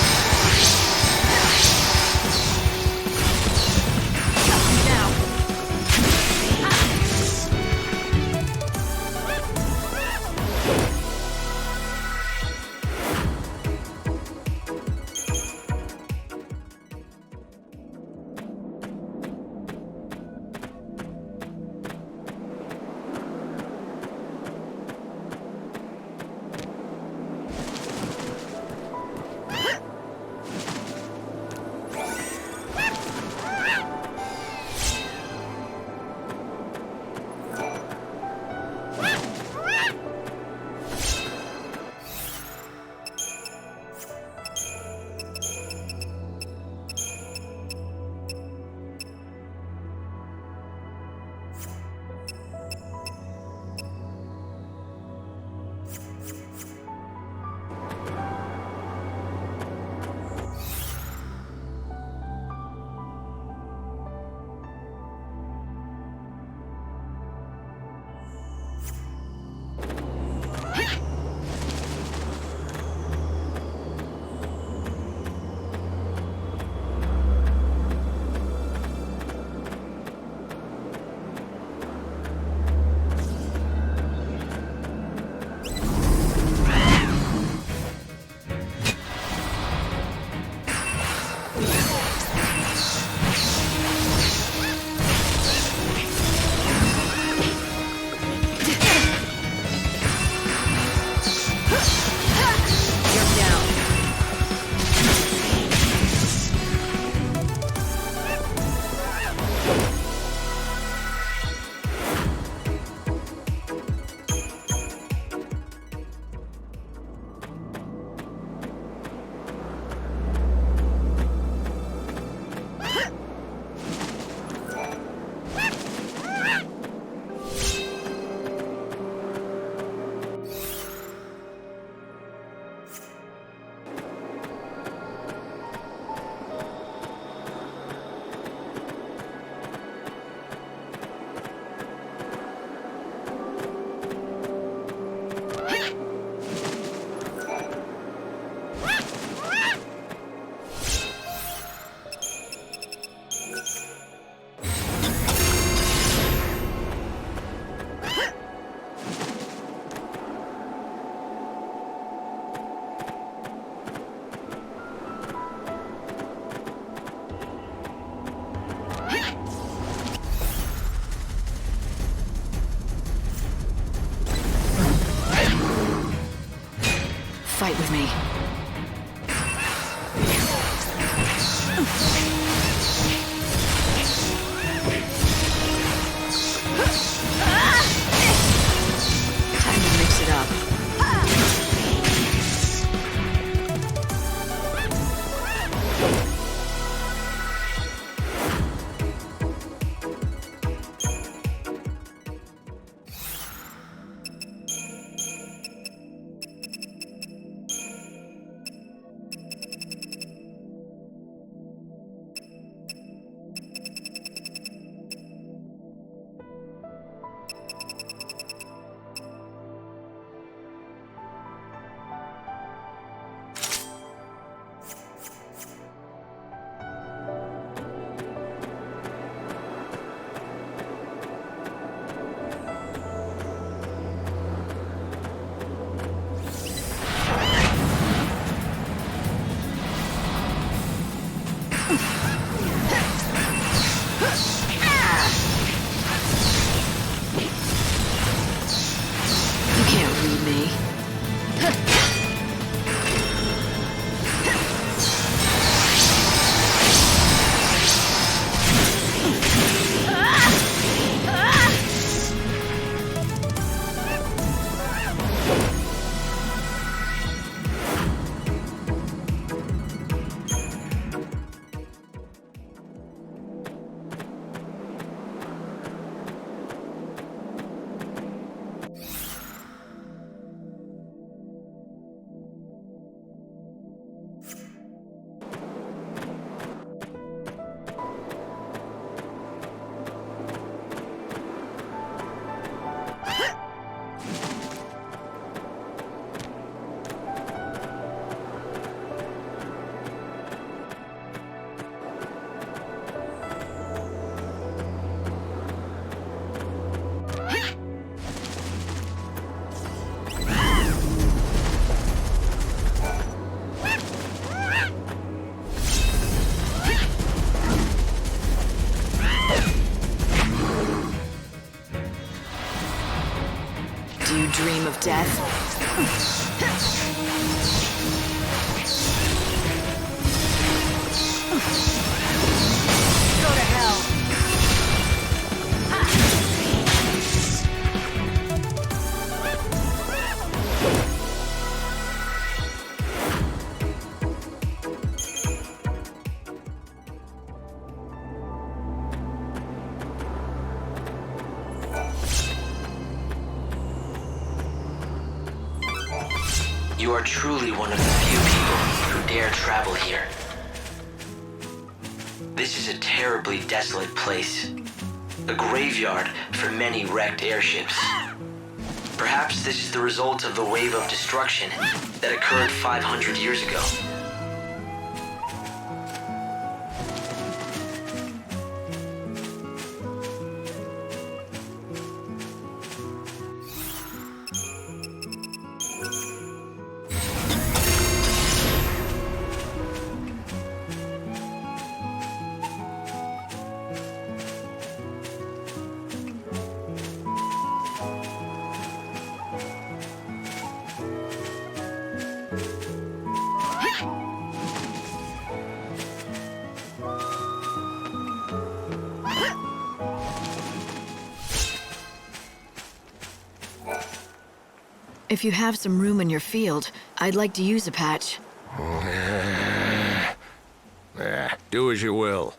You can't read me. Do you dream of death? Go to hell. You are truly one of the few people who dare travel here. This is a terribly desolate place. A graveyard for many wrecked airships. Perhaps this is the result of the wave of destruction that occurred 500 years ago. If you have some room in your field, I'd like to use a patch. Do as you will.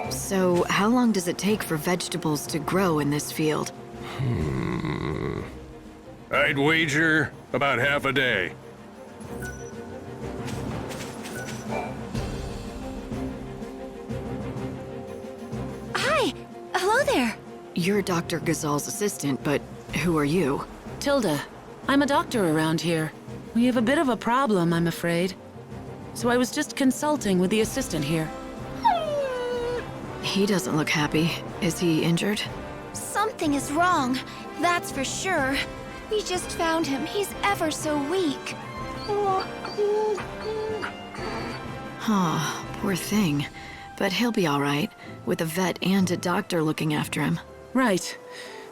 So, how long does it take for vegetables to grow in this field? I'd wager about half a day. Hi! Hello there! You're Dr. Gysahl's assistant, but who are you? Tilda. I'm a doctor around here. We have a bit of a problem, I'm afraid. So I was just consulting with the assistant here. He doesn't look happy. Is he injured? Something is wrong, that's for sure. We just found him. He's ever so weak. Huh, poor thing. But he'll be all right, with a vet and a doctor looking after him. Right.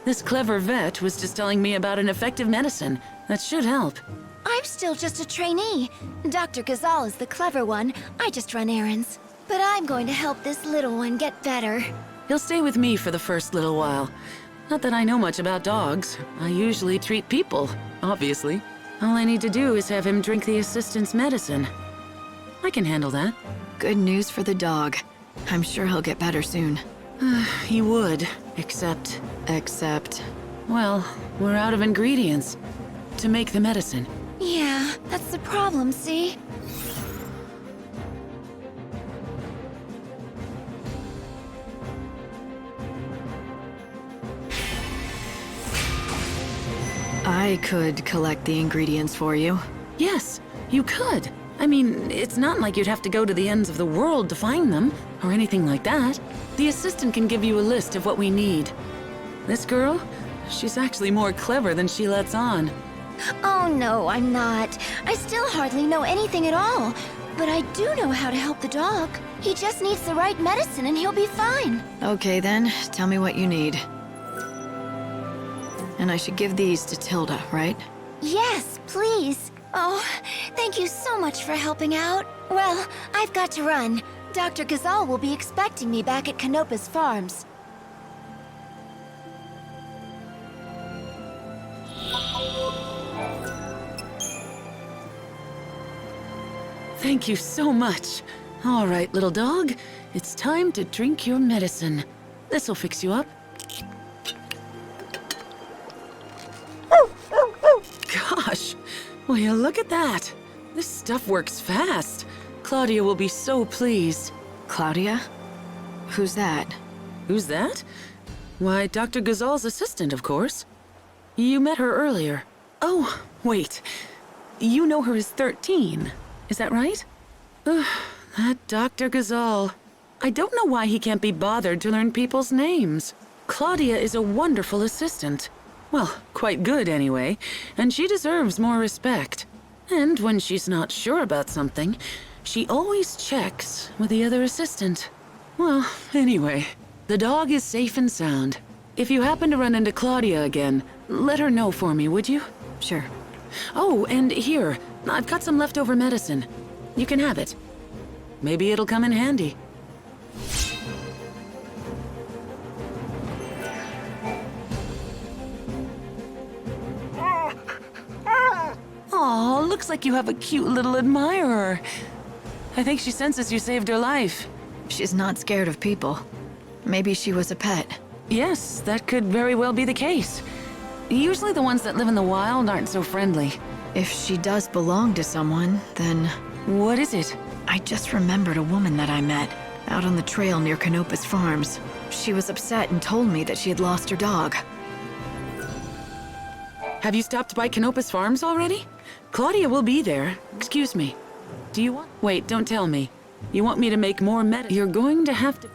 This clever vet was just telling me about an effective medicine that should help. I'm still just a trainee. Dr. Gysahl is the clever one. I just run errands. But I'm going to help this little one get better. He'll stay with me for the first little while. Not that I know much about dogs. I usually treat people, obviously. All I need to do is have him drink the assistant's medicine. I can handle that. Good news for the dog. I'm sure he'll get better soon. He would, except... Well, we're out of ingredients to make the medicine. Yeah, that's the problem, see? I could collect the ingredients for you. Yes, you could. I mean, it's not like you'd have to go to the ends of the world to find them, or anything like that. The assistant can give you a list of what we need. This girl, she's actually more clever than she lets on. Oh no, I'm not. I still hardly know anything at all. But I do know how to help the dog. He just needs the right medicine and he'll be fine. Okay then, tell me what you need. And I should give these to Tilda, right? Yes, please. Oh, thank you so much for helping out. Well, I've got to run. Dr. Gysahl will be expecting me back at Canopa's farms. Thank you so much. All right, little dog, it's time to drink your medicine. This'll fix you up. Gosh, will you look at that? This stuff works fast. Claudia will be so pleased. Claudia? Who's that? Who's that? Why, Dr. Gysahl's assistant, of course. You met her earlier. Oh, wait. You know her as 13. Is that right? Ugh, that Dr. Gysahl. I don't know why he can't be bothered to learn people's names. Claudia is a wonderful assistant. Well, quite good anyway, and she deserves more respect. And when she's not sure about something, she always checks with the other assistant. Well, anyway, the dog is safe and sound. If you happen to run into Claudia again, let her know for me, would you? Sure. Oh, and here, I've got some leftover medicine. You can have it. Maybe it'll come in handy. Aw, looks like you have a cute little admirer. I think she senses you saved her life. She's not scared of people. Maybe she was a pet. Yes, that could very well be the case. Usually the ones that live in the wild aren't so friendly. If she does belong to someone, then... What is it? I just remembered a woman that I met, out on the trail near Canopa's farms. She was upset and told me that she had lost her dog. Have you stopped by Canopa's farms already? Claudia will be there. Excuse me. Do you want... Wait, don't tell me. You want me to make more medicine? You're going to have to...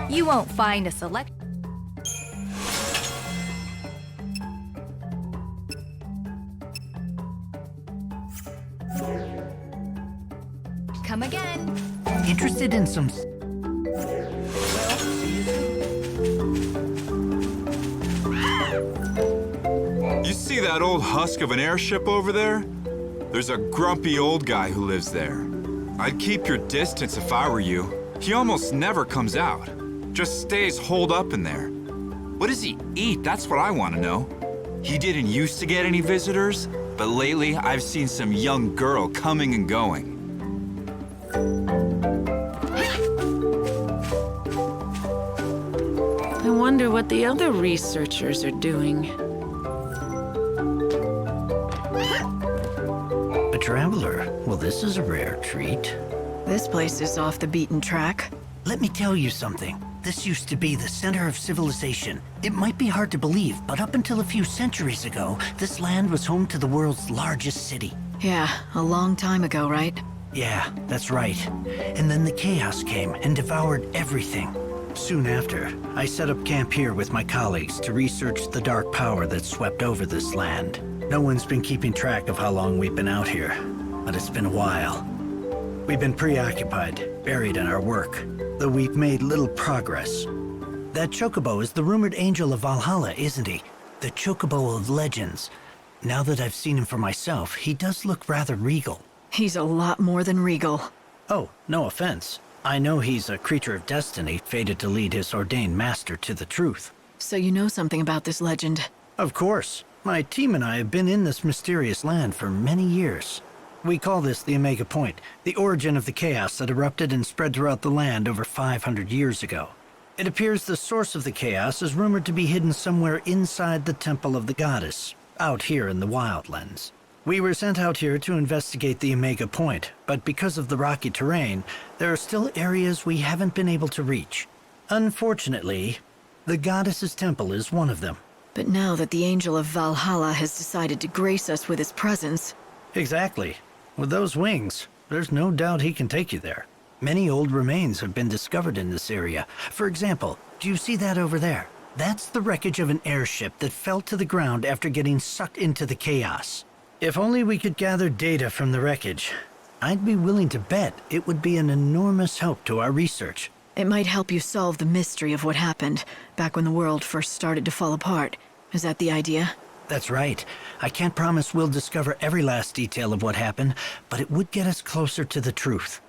You won't find a select... Come again. Interested in some... You see that old husk of an airship over there? There's a grumpy old guy who lives there. I'd keep your distance if I were you. He almost never comes out. Just stays holed up in there. What does he eat? That's what I want to know. He didn't used to get any visitors, but lately I've seen some young girl coming and going. I wonder what the other researchers are doing. A traveler? Well, this is a rare treat. This place is off the beaten track. Let me tell you something. This used to be the center of civilization. It might be hard to believe, but up until a few centuries ago, this land was home to the world's largest city. Yeah, a long time ago, right? Yeah, that's right. And then the chaos came and devoured everything. Soon after, I set up camp here with my colleagues to research the dark power that swept over this land. No one's been keeping track of how long we've been out here, but it's been a while. We've been preoccupied, buried in our work, though we've made little progress. That chocobo is the rumored Angel of Valhalla, isn't he? The chocobo of legends. Now that I've seen him for myself, he does look rather regal. He's a lot more than regal. Oh, no offense. I know he's a creature of destiny, fated to lead his ordained master to the truth. So you know something about this legend? Of course. My team and I have been in this mysterious land for many years. We call this the Omega Point, the origin of the chaos that erupted and spread throughout the land over 500 years ago. It appears the source of the chaos is rumored to be hidden somewhere inside the Temple of the Goddess, out here in the Wildlands. We were sent out here to investigate the Omega Point, but because of the rocky terrain, there are still areas we haven't been able to reach. Unfortunately, the Goddess's temple is one of them. But now that the Angel of Valhalla has decided to grace us with his presence... Exactly. With those wings, there's no doubt he can take you there. Many old remains have been discovered in this area. For example, do you see that over there? That's the wreckage of an airship that fell to the ground after getting sucked into the chaos. If only we could gather data from the wreckage, I'd be willing to bet it would be an enormous help to our research. It might help you solve the mystery of what happened back when the world first started to fall apart. Is that the idea? That's right. I can't promise we'll discover every last detail of what happened, but it would get us closer to the truth.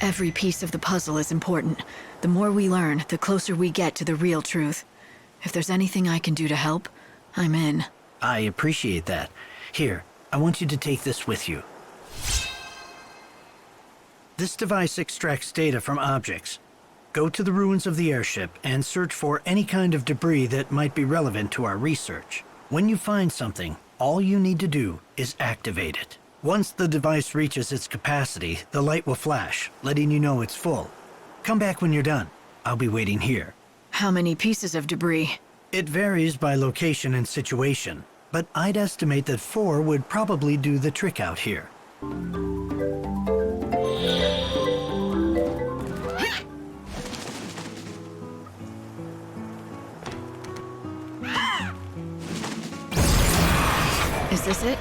Every piece of the puzzle is important. The more we learn, the closer we get to the real truth. If there's anything I can do to help, I'm in. I appreciate that. Here, I want you to take this with you. This device extracts data from objects. Go to the ruins of the airship and search for any kind of debris that might be relevant to our research. When you find something, all you need to do is activate it. Once the device reaches its capacity, the light will flash, letting you know it's full. Come back when you're done. I'll be waiting here. How many pieces of debris? It varies by location and situation, but I'd estimate that 4 would probably do the trick out here. Is this it?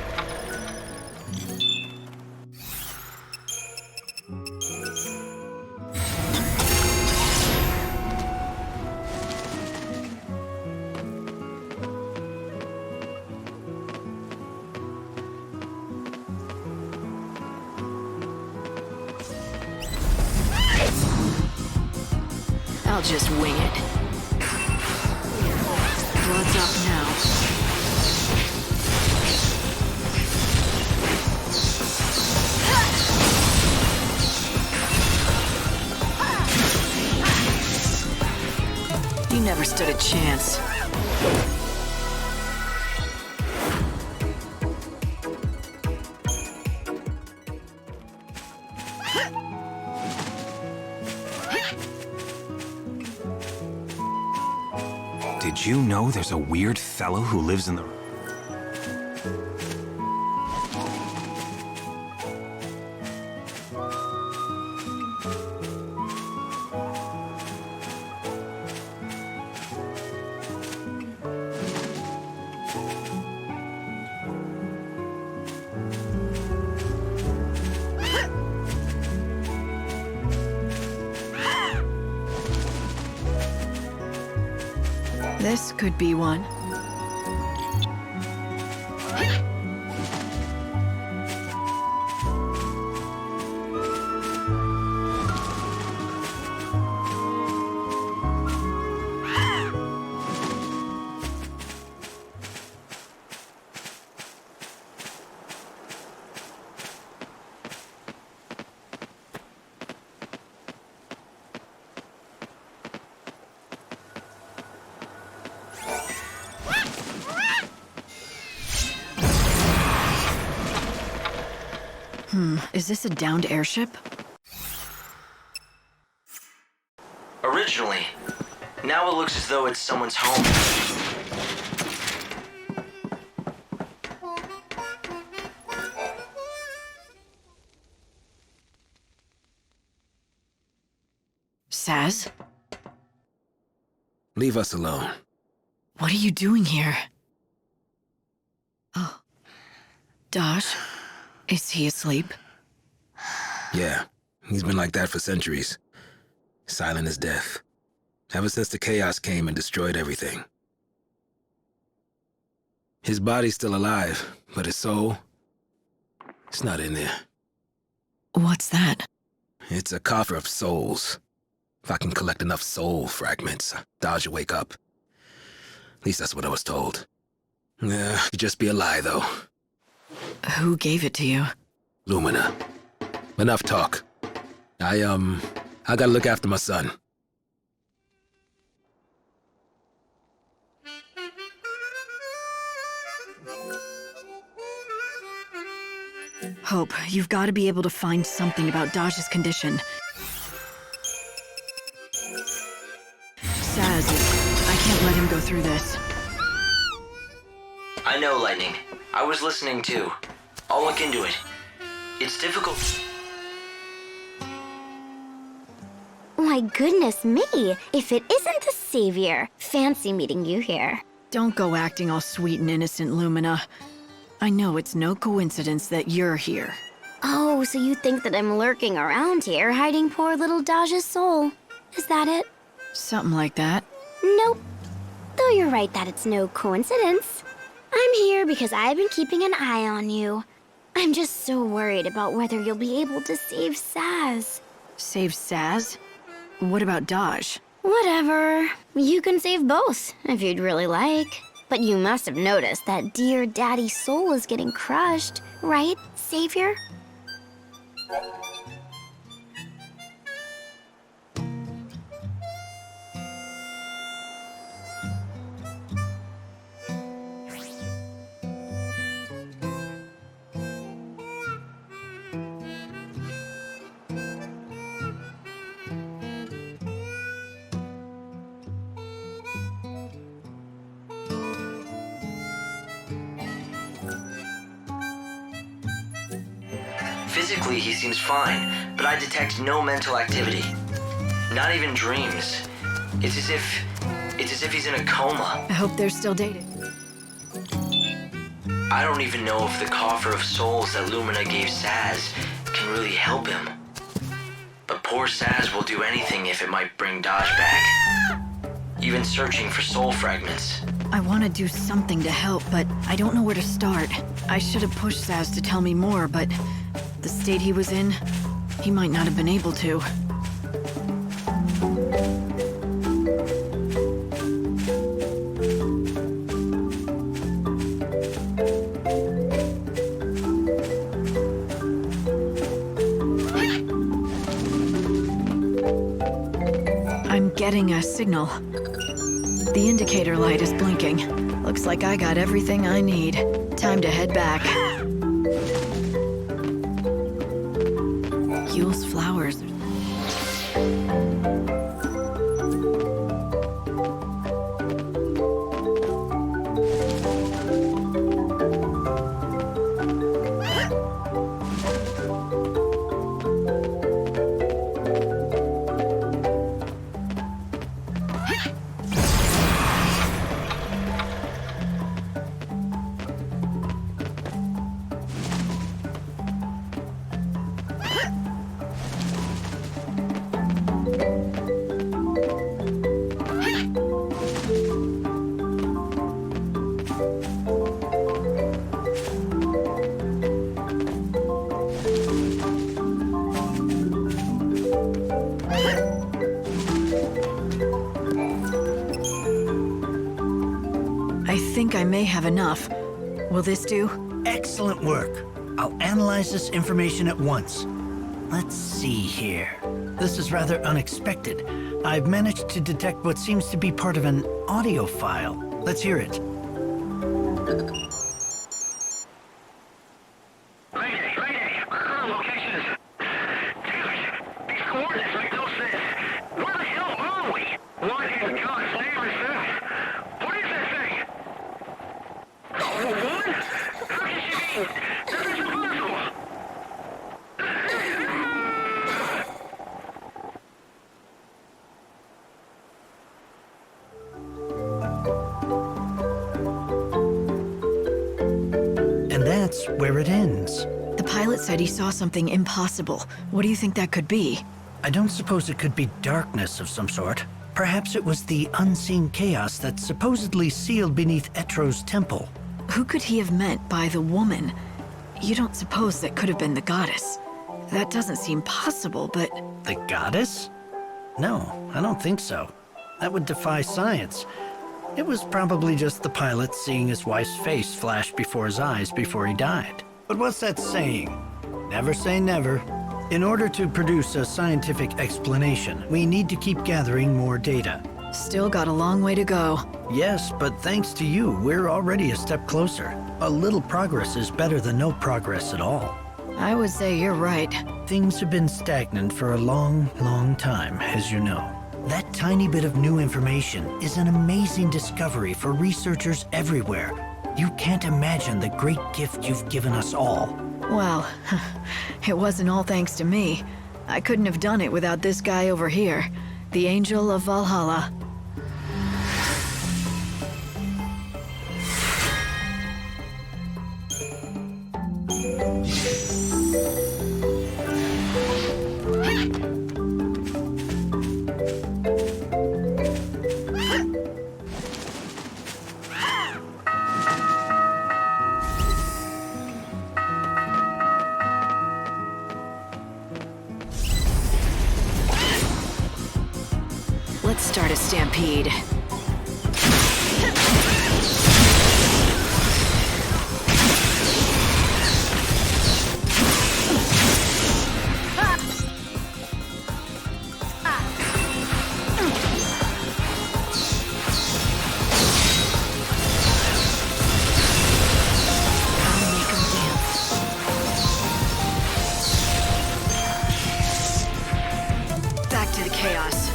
I'll just wing it. Blood's up now. You never stood a chance. Did you know there's a weird fellow who lives in the... This could be one. Is this a downed airship? Originally. Now it looks as though it's someone's home. Saz? Leave us alone. What are you doing here? Oh. Dosh? Is he asleep? Yeah, he's been like that for centuries. Silent as death. Ever since the chaos came and destroyed everything. His body's still alive, but his soul, It's not in there. What's that? It's a coffer of souls. If I can collect enough soul fragments, Daj will wake up. At least that's what I was told. Yeah, could just be a lie, though. Who gave it to you? Lumina. Enough talk. I gotta look after my son. Hope, you've got to be able to find something about Daj's condition. Saz, I can't let him go through this. I know, Lightning. I was listening too. I'll look into it. It's difficult. My goodness me, if it isn't the Savior. Fancy meeting you here. Don't go acting all sweet and innocent, Lumina. I know it's no coincidence that you're here. Oh, so you think that I'm lurking around here, hiding poor little Daj's soul. Is that it? Something like that. Nope. Though you're right that it's no coincidence. I'm here because I've been keeping an eye on you. I'm just so worried about whether you'll be able to save Saz. Save Saz? What about Daj? Whatever. You can save both, if you'd really like. But you must have noticed that dear Daddy's soul is getting crushed, right, Savior? Physically, he seems fine, but I detect no mental activity. Not even dreams. It's as if he's in a coma. I hope they're still dating. I don't even know if the coffer of souls that Lumina gave Saz can really help him. But poor Saz will do anything if it might bring Daj back. Even searching for soul fragments. I want to do something to help, but I don't know where to start. I should have pushed Saz to tell me more, but the state he was in, he might not have been able to. I'm getting a signal. The indicator light is blinking. Looks like I got everything I need. Time to head back. Yule's flowers. I think I may have enough. Will this do? Excellent work. I'll analyze this information at once. Let's see here. This is rather unexpected. I've managed to detect what seems to be part of an audio file. Let's hear it. That's where it ends. The pilot said he saw something impossible. What do you think that could be? I don't suppose it could be darkness of some sort. Perhaps it was the unseen chaos that supposedly sealed beneath Etro's temple. Who could he have meant by the woman? You don't suppose that could have been the goddess? That doesn't seem possible, but... The goddess? No, I don't think so. That would defy science. It was probably just the pilot seeing his wife's face flash before his eyes before he died. But what's that saying? Never say never. In order to produce a scientific explanation, we need to keep gathering more data. Still got a long way to go. Yes, but thanks to you, we're already a step closer. A little progress is better than no progress at all. I would say you're right. Things have been stagnant for a long, long time, as you know. That tiny bit of new information is an amazing discovery for researchers everywhere. You can't imagine the great gift you've given us all. Well, it wasn't all thanks to me. I couldn't have done it without this guy over here, the Angel of Valhalla. Let's start a stampede. Back to the chaos.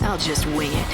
I'll just wing it.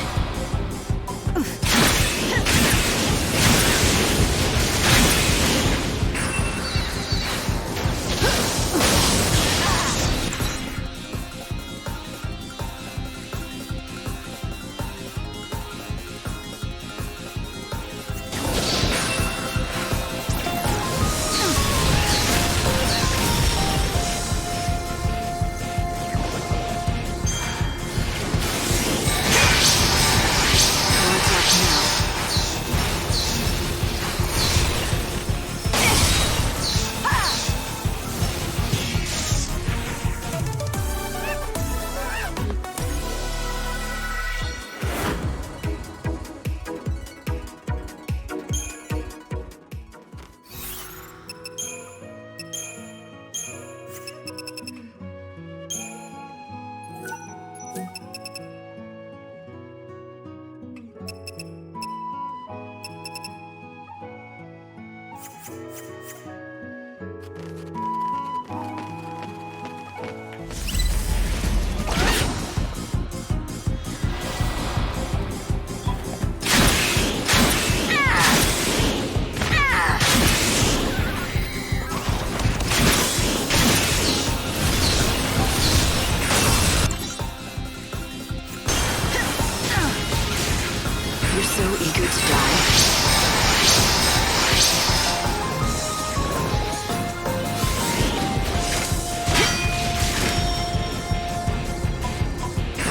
So eager to die.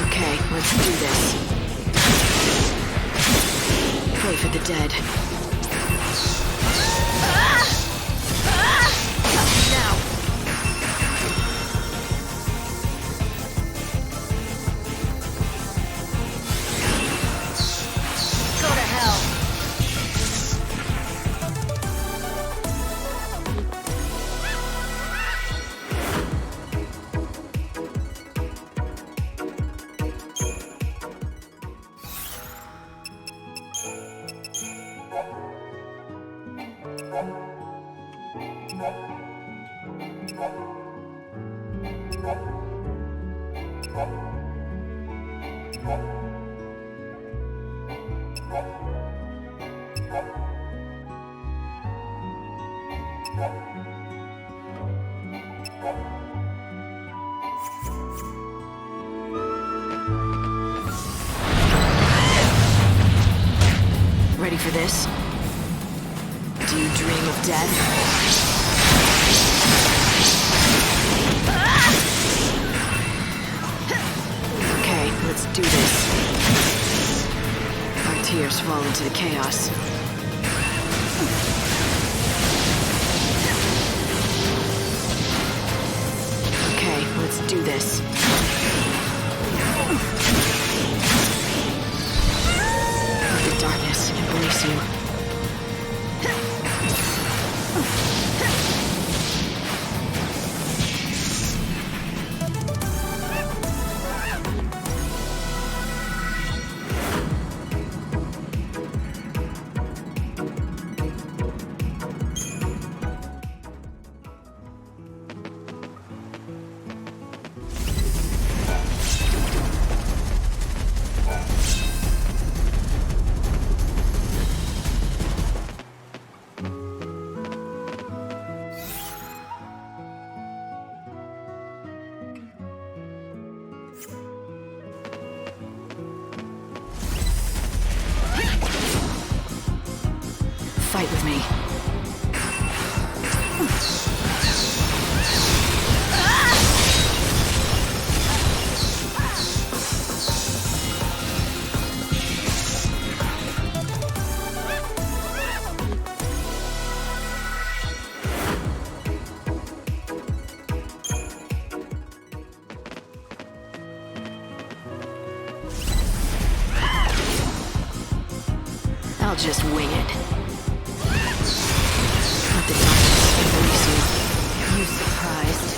Okay, let's do this. Pray for the dead. Now. Go to hell. Ready for this? Do you dream of death? Okay, let's do this. Our tears fall into the chaos. Okay, let's do this. Let the darkness embrace you. Fight with me. I'll just wing it. Let the darkness embrace you. You surprised?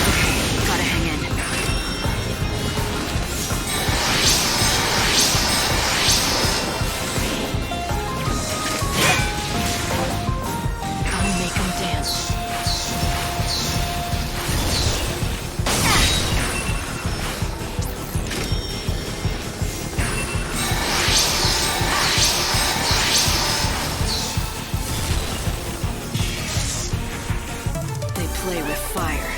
Okay, gotta hang in. I'll make 'em dance. Play with fire.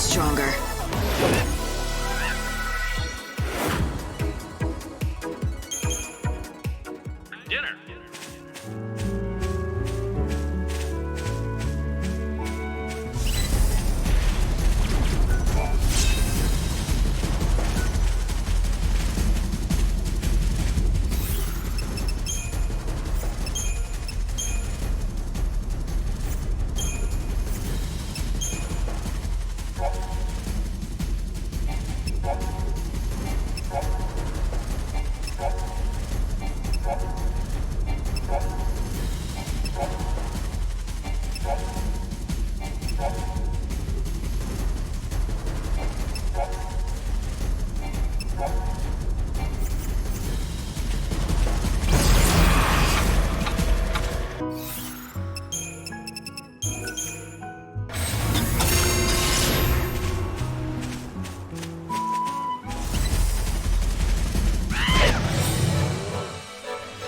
stronger. Dinner.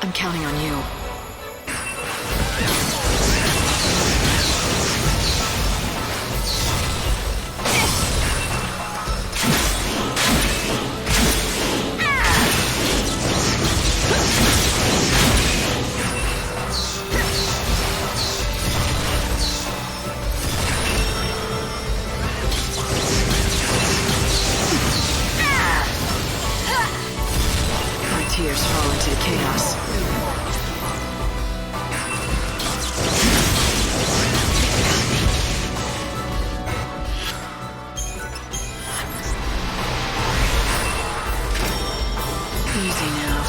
I'm counting on you. My tears fall into the chaos. Easy now.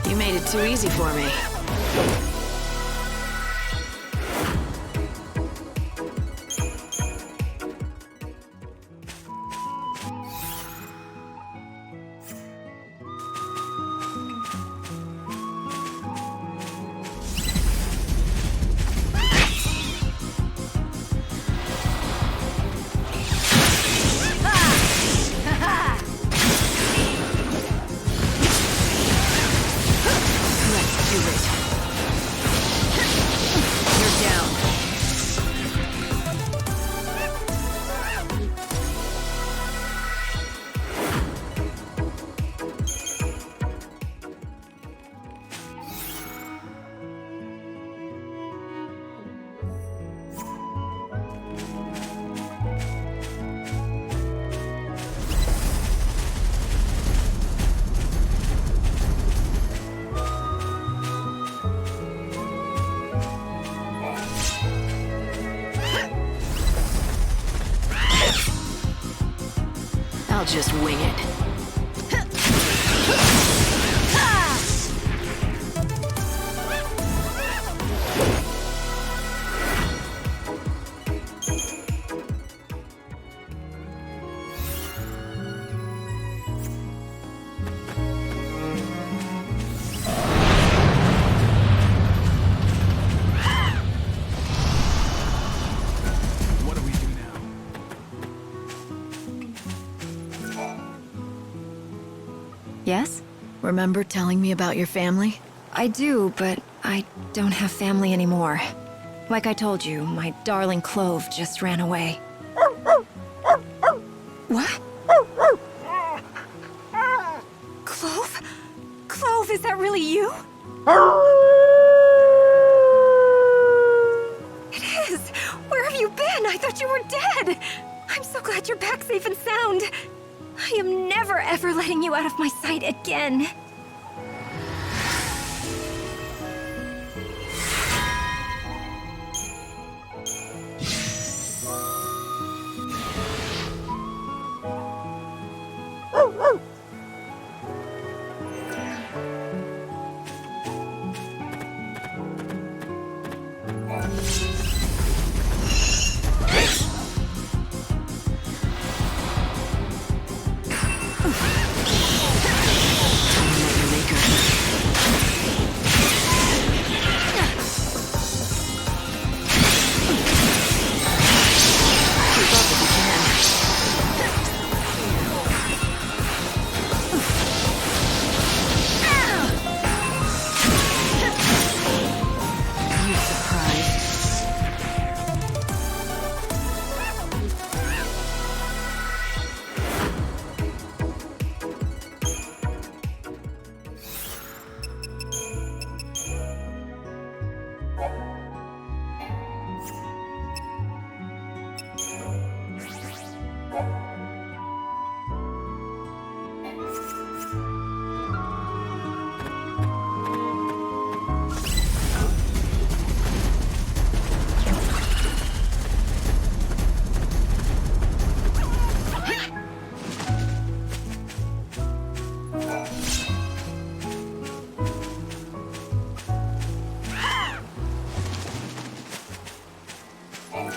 You made it too easy for me. Let's do it. You're down. I'll just wing it. What do we do now? Yes? Remember telling me about your family? I do, but I don't have family anymore. Like I told you, my darling Clove just ran away. What? Clove? Clove, is that really you? It is! Where have you been? I thought you were dead! I'm so glad you're back safe and sound. I am never ever letting you out of my sight again.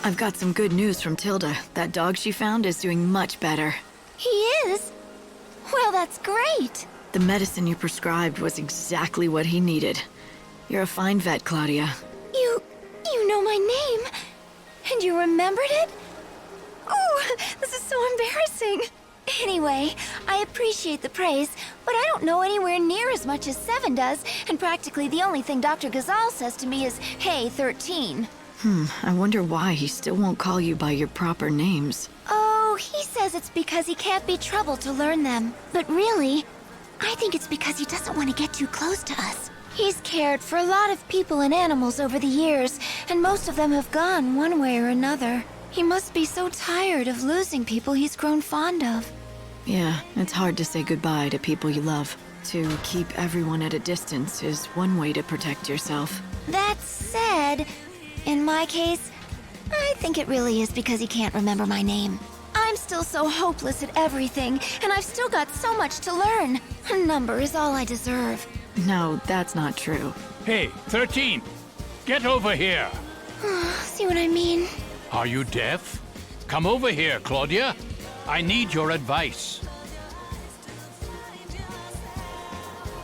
I've got some good news from Tilda. That dog she found is doing much better. He is? Well, that's great. The medicine you prescribed was exactly what he needed. You're a fine vet, Claudia. You know my name? And you remembered it? Oh, this is so embarrassing. Anyway, I appreciate the praise, but I don't know anywhere near as much as Seven does, and practically the only thing Dr. Gysahl says to me is, hey, 13. I wonder why he still won't call you by your proper names. Oh, he says it's because he can't be troubled to learn them. But really, I think it's because he doesn't want to get too close to us. He's cared for a lot of people and animals over the years, and most of them have gone one way or another. He must be so tired of losing people he's grown fond of. Yeah, it's hard to say goodbye to people you love. To keep everyone at a distance is one way to protect yourself. That said, in my case, I think it really is because he can't remember my name. I'm still so hopeless at everything, and I've still got so much to learn. A number is all I deserve. No, that's not true. Hey, 13! Get over here! See what I mean? Are you deaf? Come over here, Claudia. I need your advice.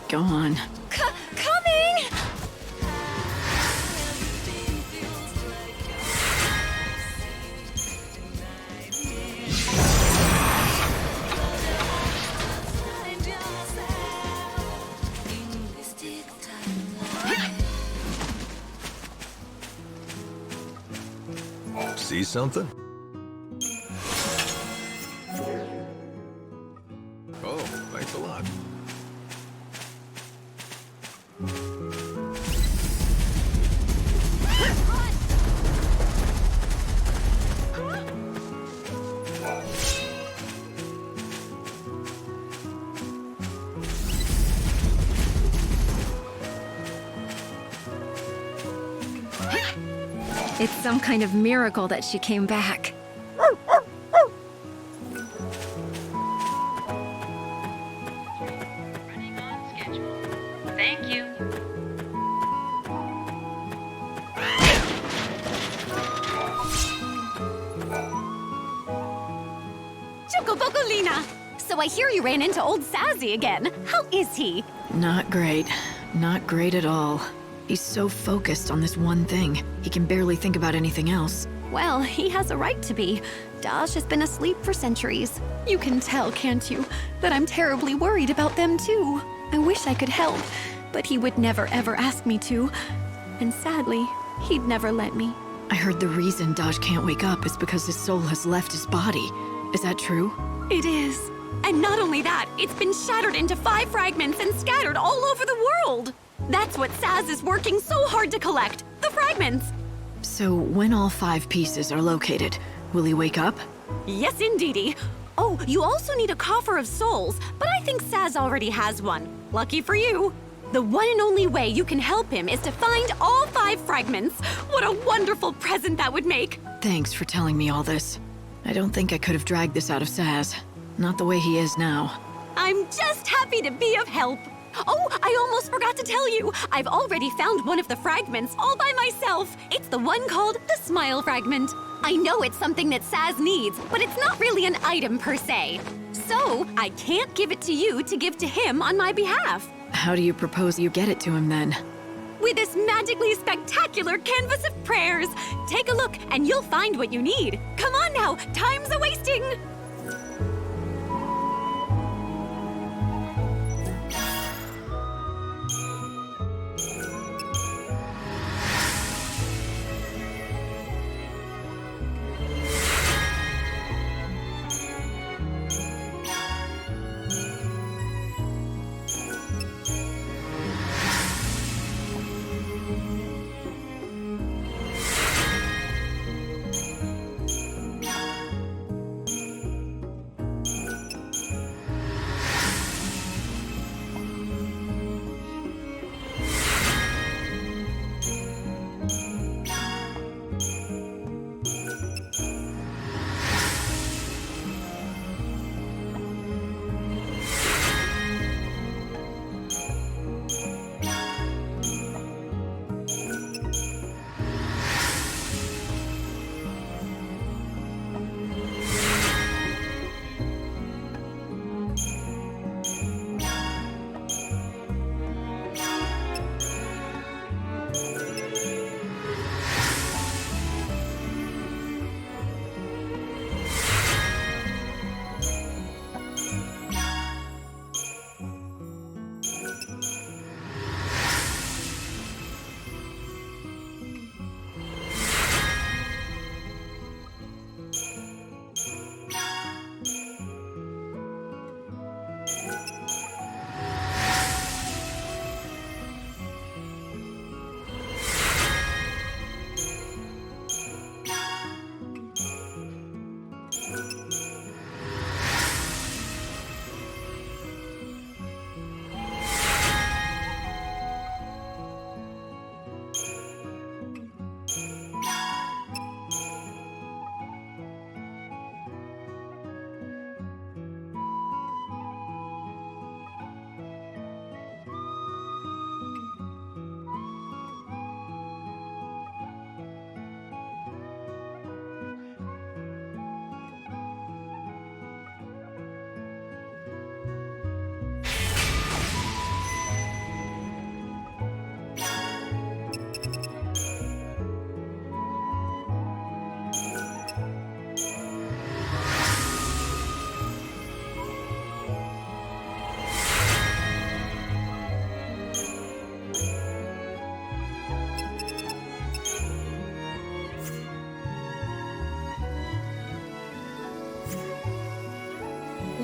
Go on. Coming! See something? Oh, thanks a lot. It's some kind of miracle that she came back. Thank you. Chocobo, so I hear you ran into old Sassy again. How is he? Not great. Not great at all. He's so focused on this one thing, he can barely think about anything else. Well, he has a right to be. Daj has been asleep for centuries. You can tell, can't you, that I'm terribly worried about them too. I wish I could help, but he would never ever ask me to. And sadly, he'd never let me. I heard the reason Daj can't wake up is because his soul has left his body. Is that true? It is. And not only that, it's been shattered into 5 fragments and scattered all over the world. That's what Saz is working so hard to collect, the fragments. So when all 5 pieces are located, will he wake up? Yes, indeedy. Oh, you also need a coffer of souls, but I think Saz already has one. Lucky for you. The one and only way you can help him is to find all 5 fragments. What a wonderful present that would make. Thanks for telling me all this. I don't think I could have dragged this out of Saz. Not the way he is now. I'm just happy to be of help. Oh, I almost forgot to tell you. I've already found one of the fragments all by myself. It's the one called the Smile Fragment. I know it's something that Saz needs, but it's not really an item per se. So, I can't give it to you to give to him on my behalf. How do you propose you get it to him then? With this magically spectacular canvas of prayers. Take a look and you'll find what you need. Come on now, time's a-wasting.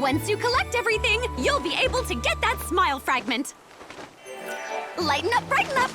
Once you collect everything, you'll be able to get that smile fragment. Lighten up, brighten up!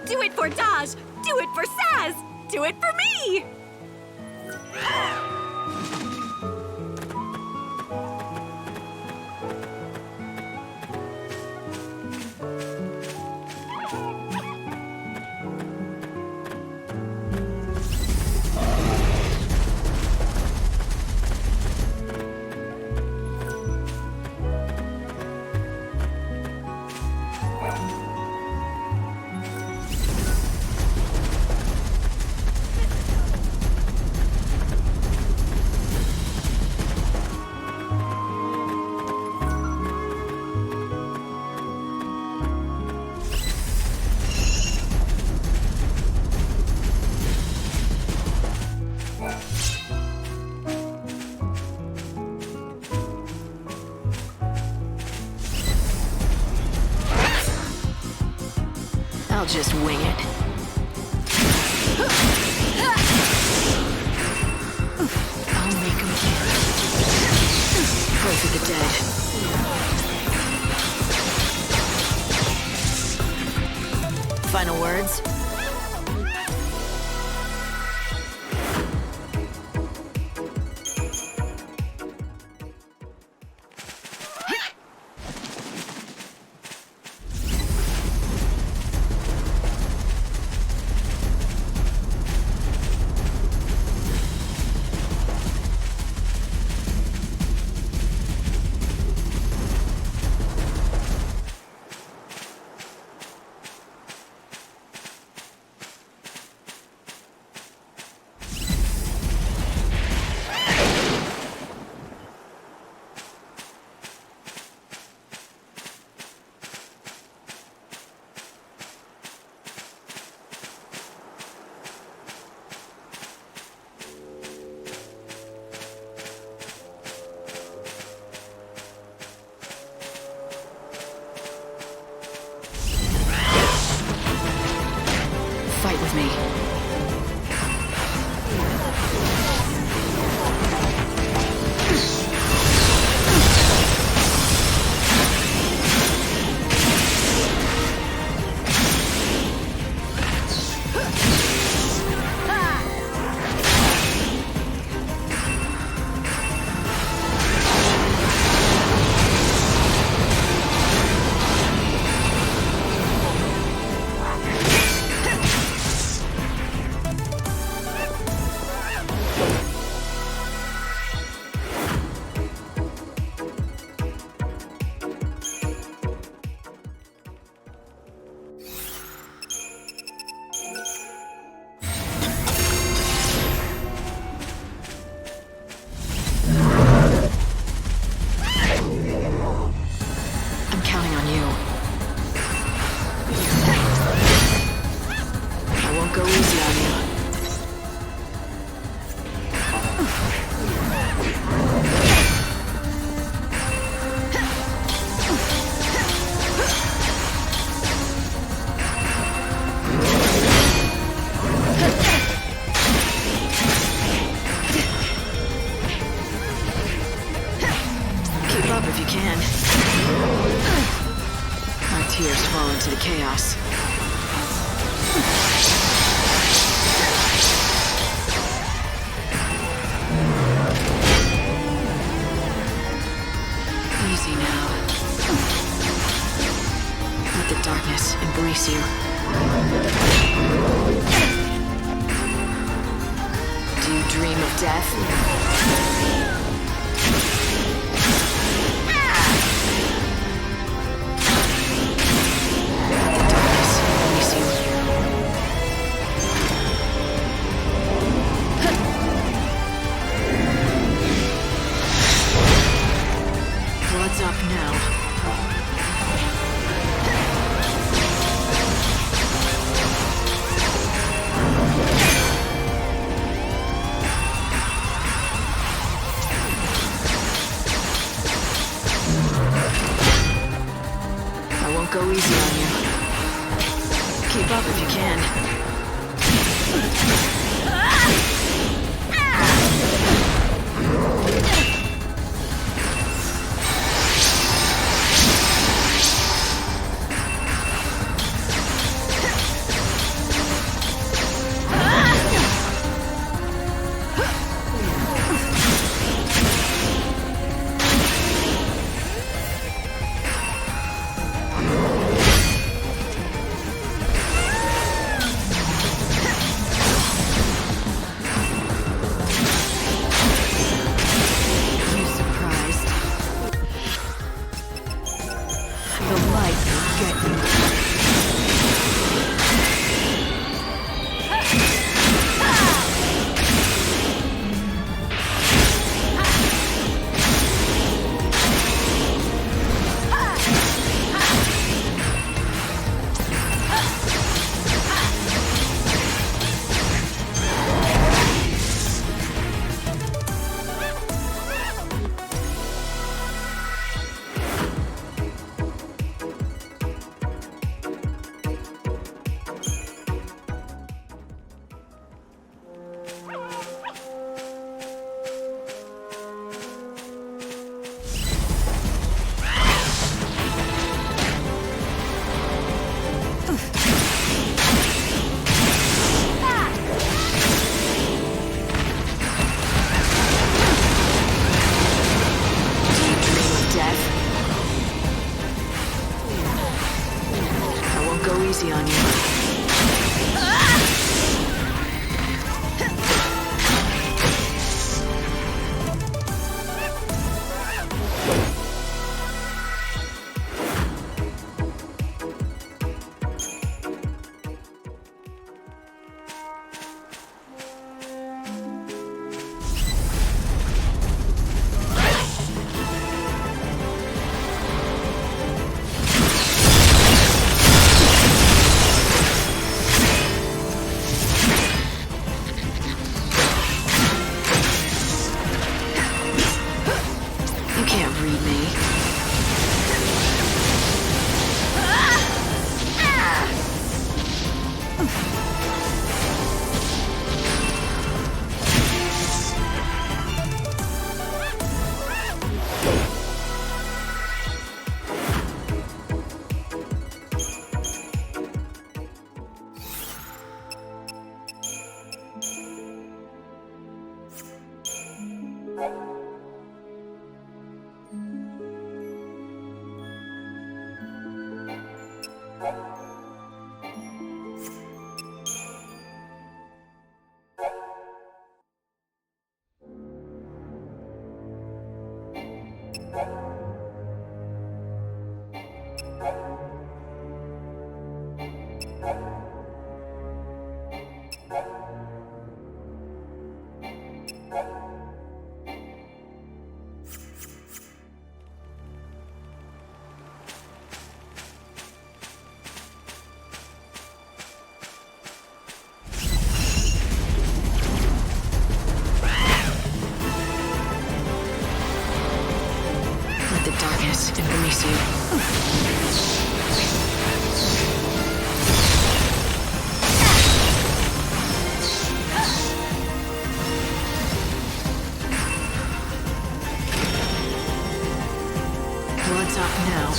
Do it for Daj! Do it for Saz! Do it for me! I'll just wing it. I'll make 'em count. Pray for the dead. Final words? Fight with me. Tears fall into the chaos. Easy now. Let the darkness embrace you. Do you dream of death? The darkness envelops you. Blood's up now.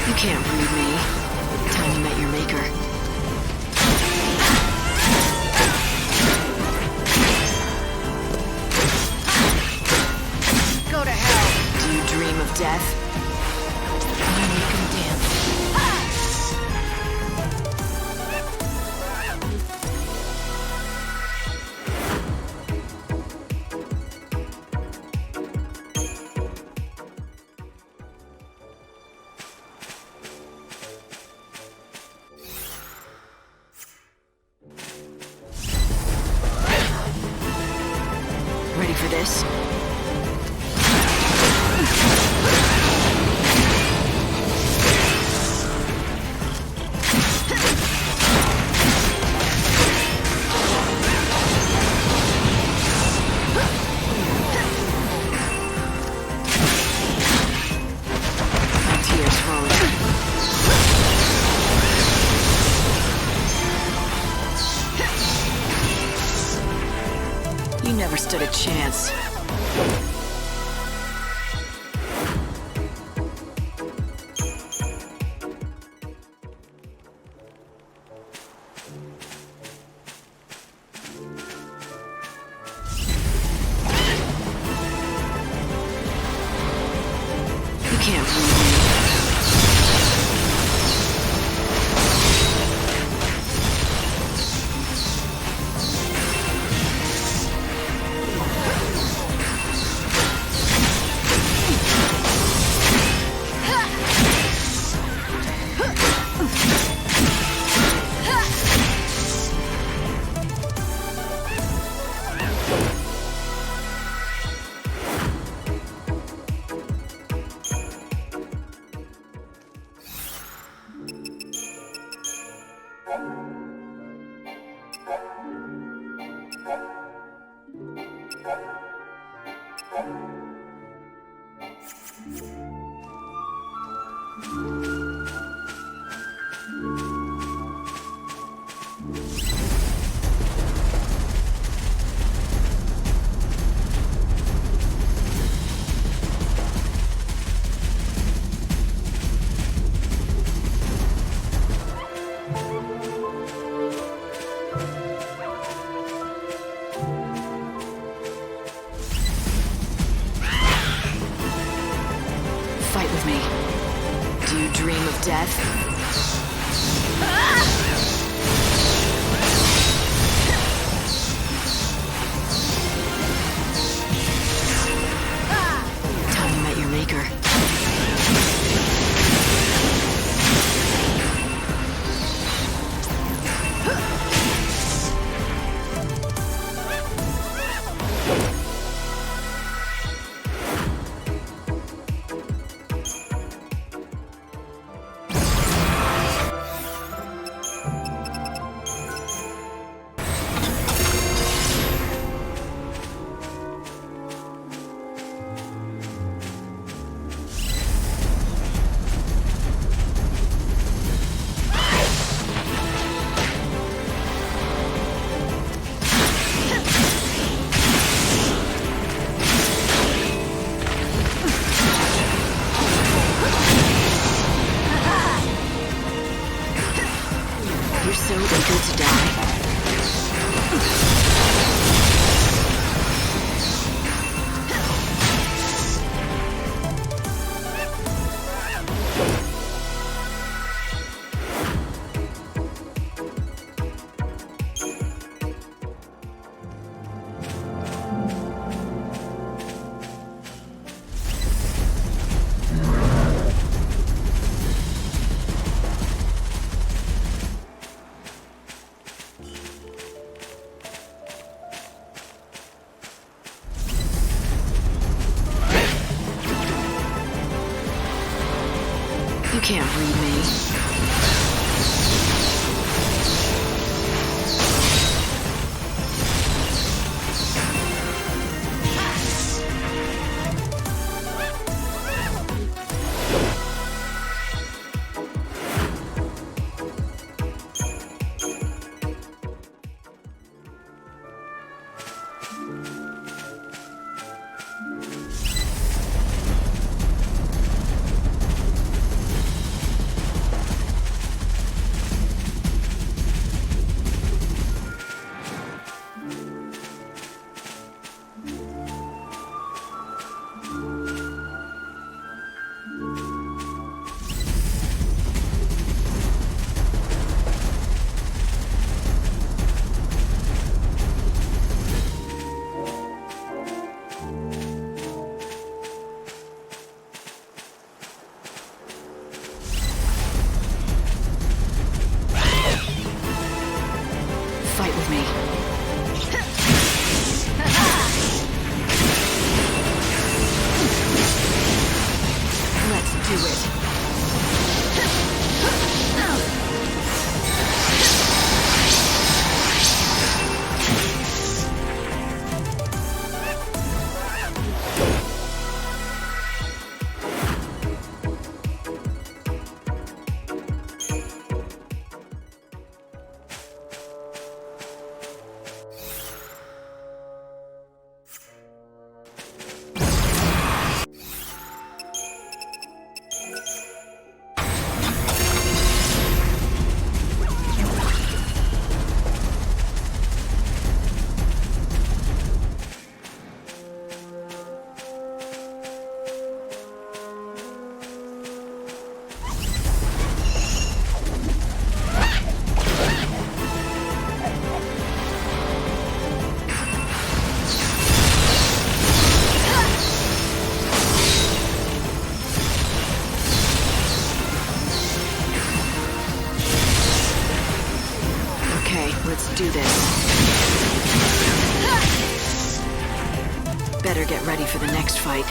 You can't read me. Time you met your maker. Go to hell. Do you dream of death? I make him dance. Ready for this? You never stood a chance. You can't read me. Fight with me. Do you dream of death? Time you met your maker. You're so eager to die. You can't read me. Fight with me. Let's do it. Let's do this. Better get ready for the next fight.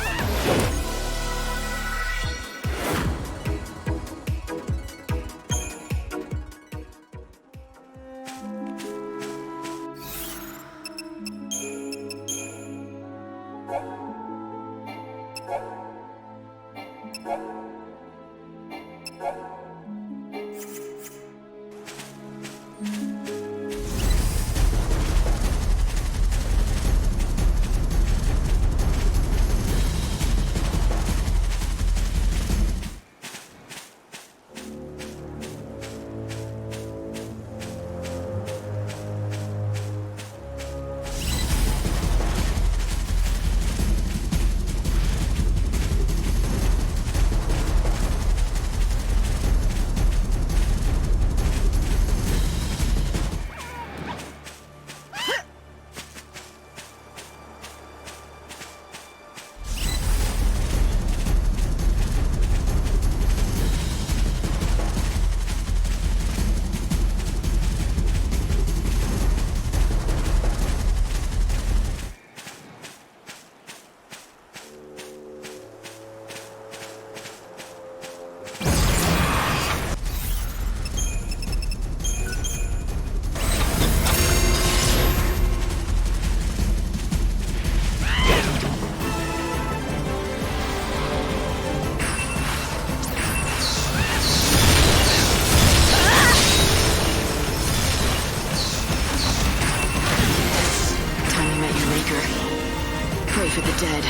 Pray for the dead.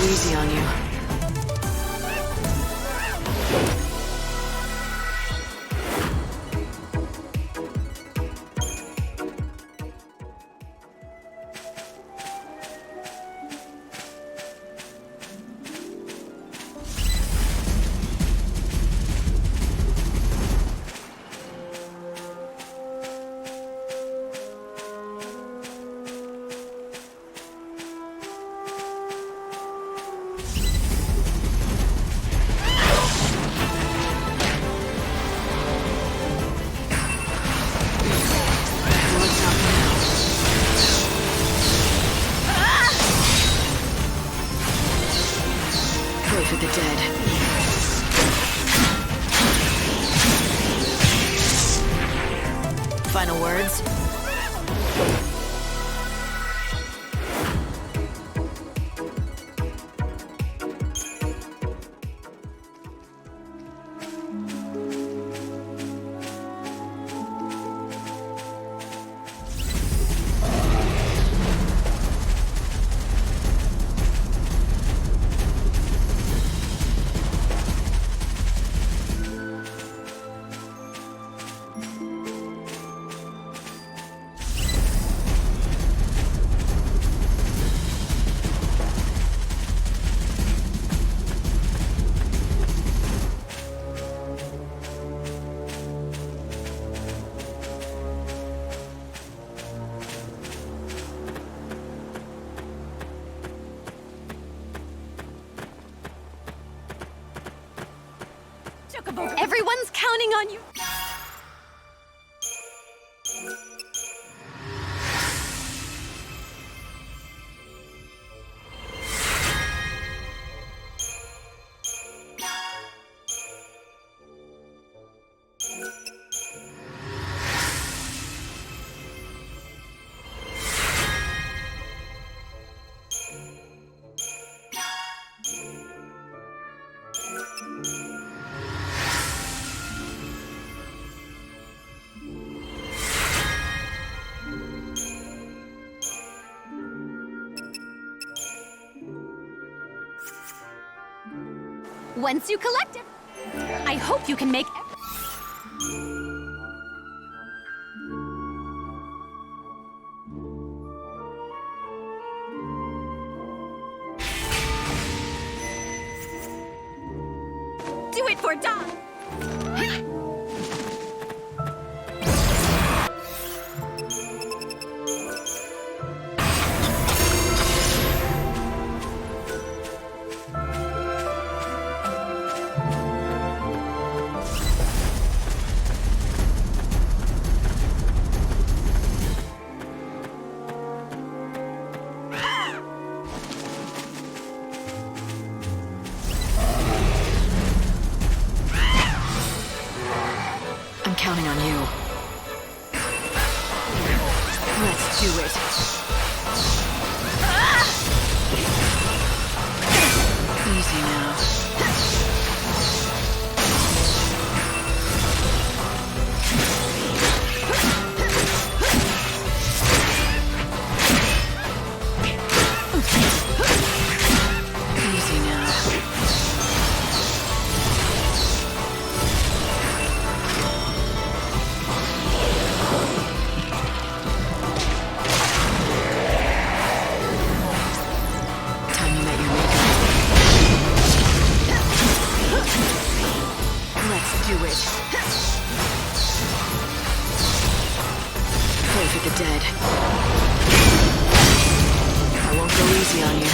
easy on you. Pray for the dead. Final words? Everyone's counting on you. Once you collect it, I hope you can make... Do it for Dom! I'm counting on you. Let's do it. Easy now. Easy now. Time you met your maker. Let's do it. Pray for the dead. I won't go easy on you.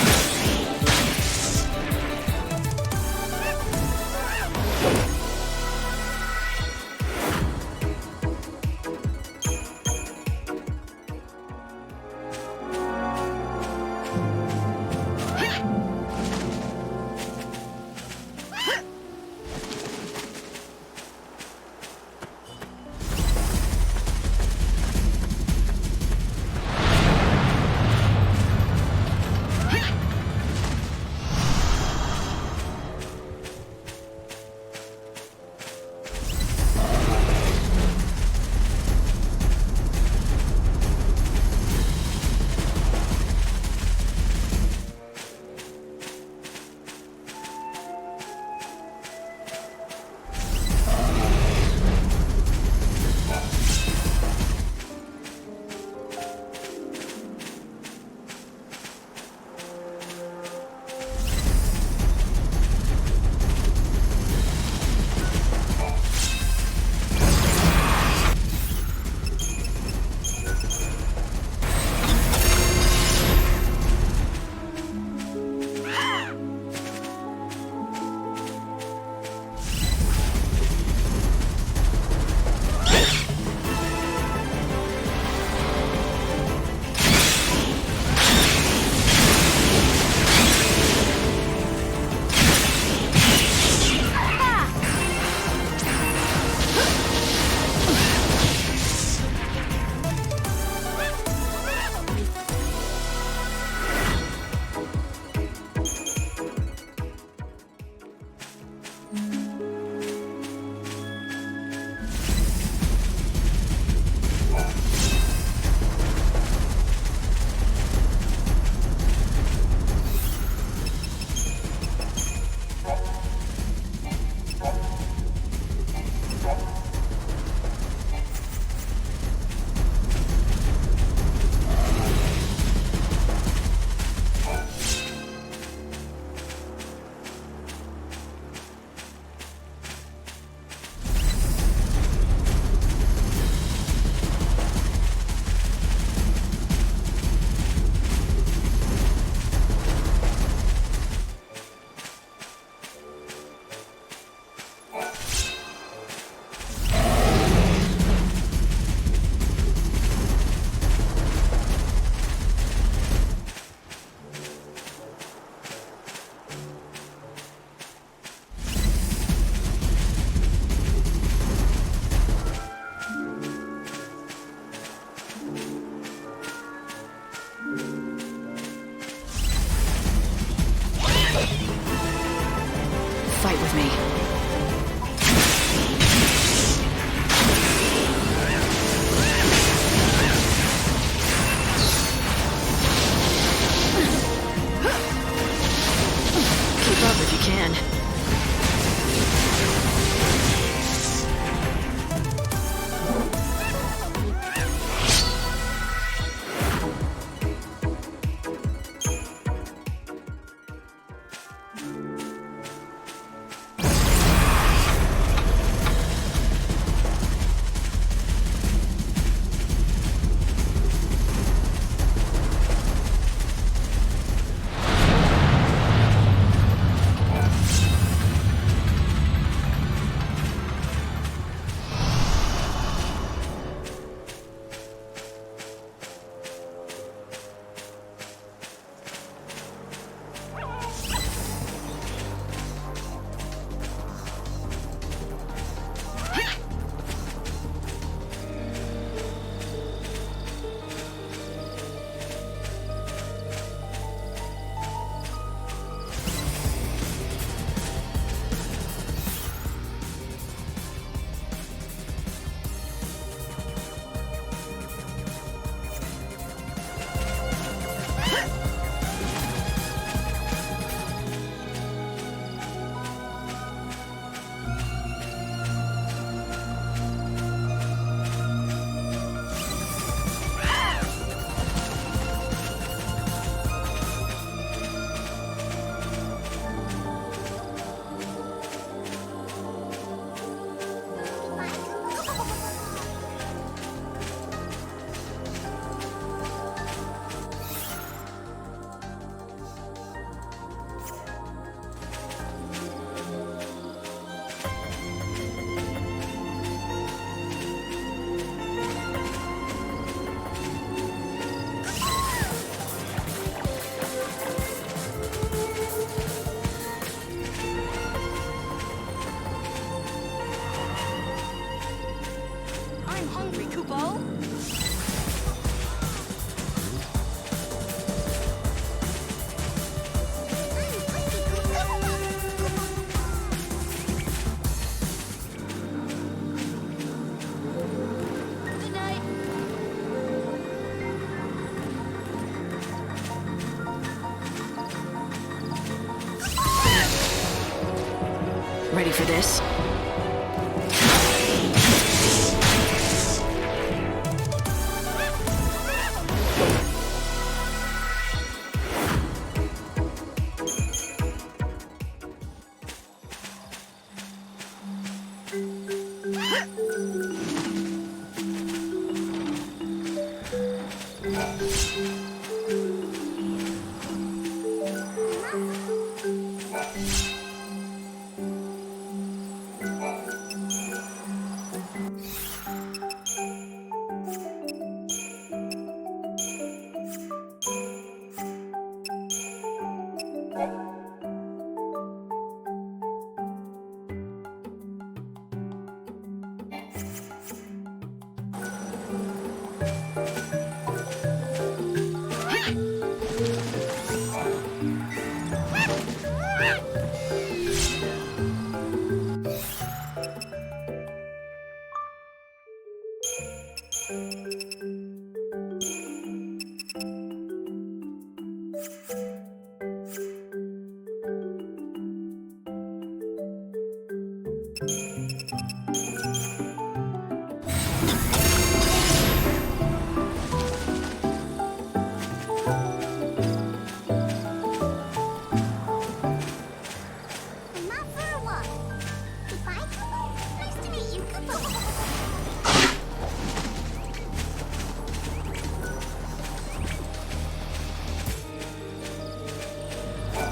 ready for this.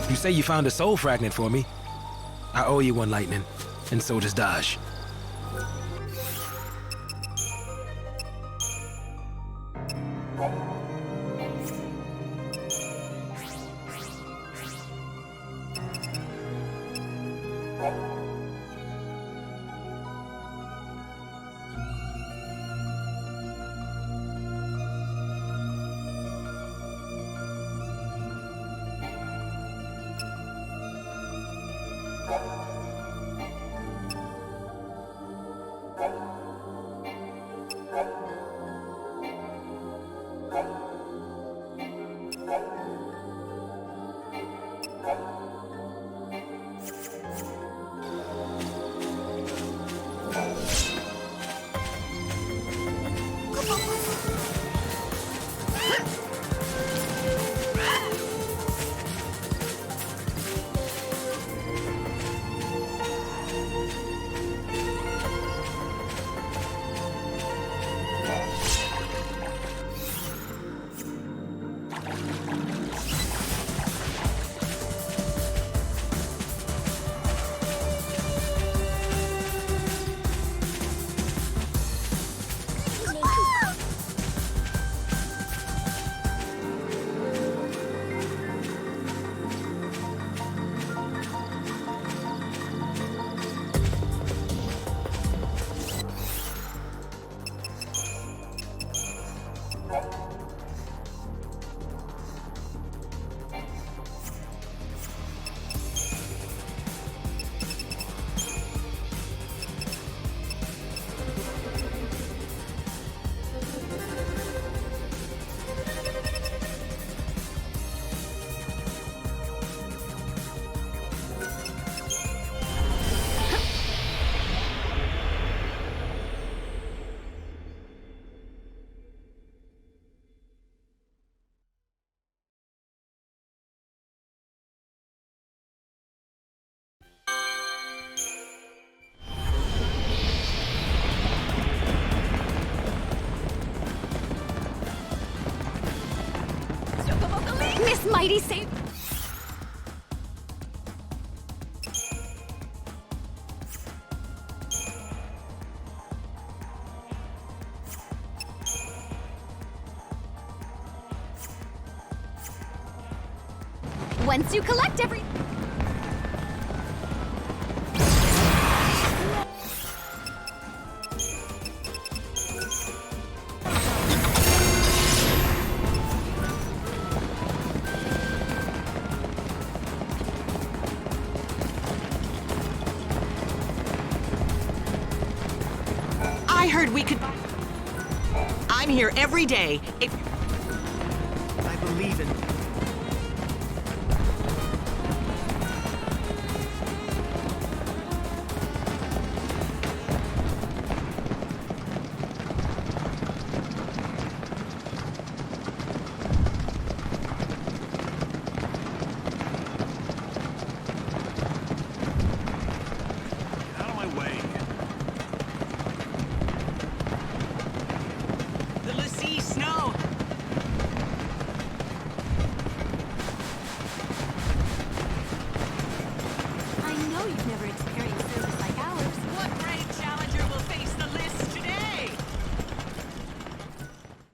You say you found a soul fragment for me. I owe you one, Lightning. And so does Dodge. Miss Mighty Save. Once you collect every... I heard we could... I'm here every day. If... I believe in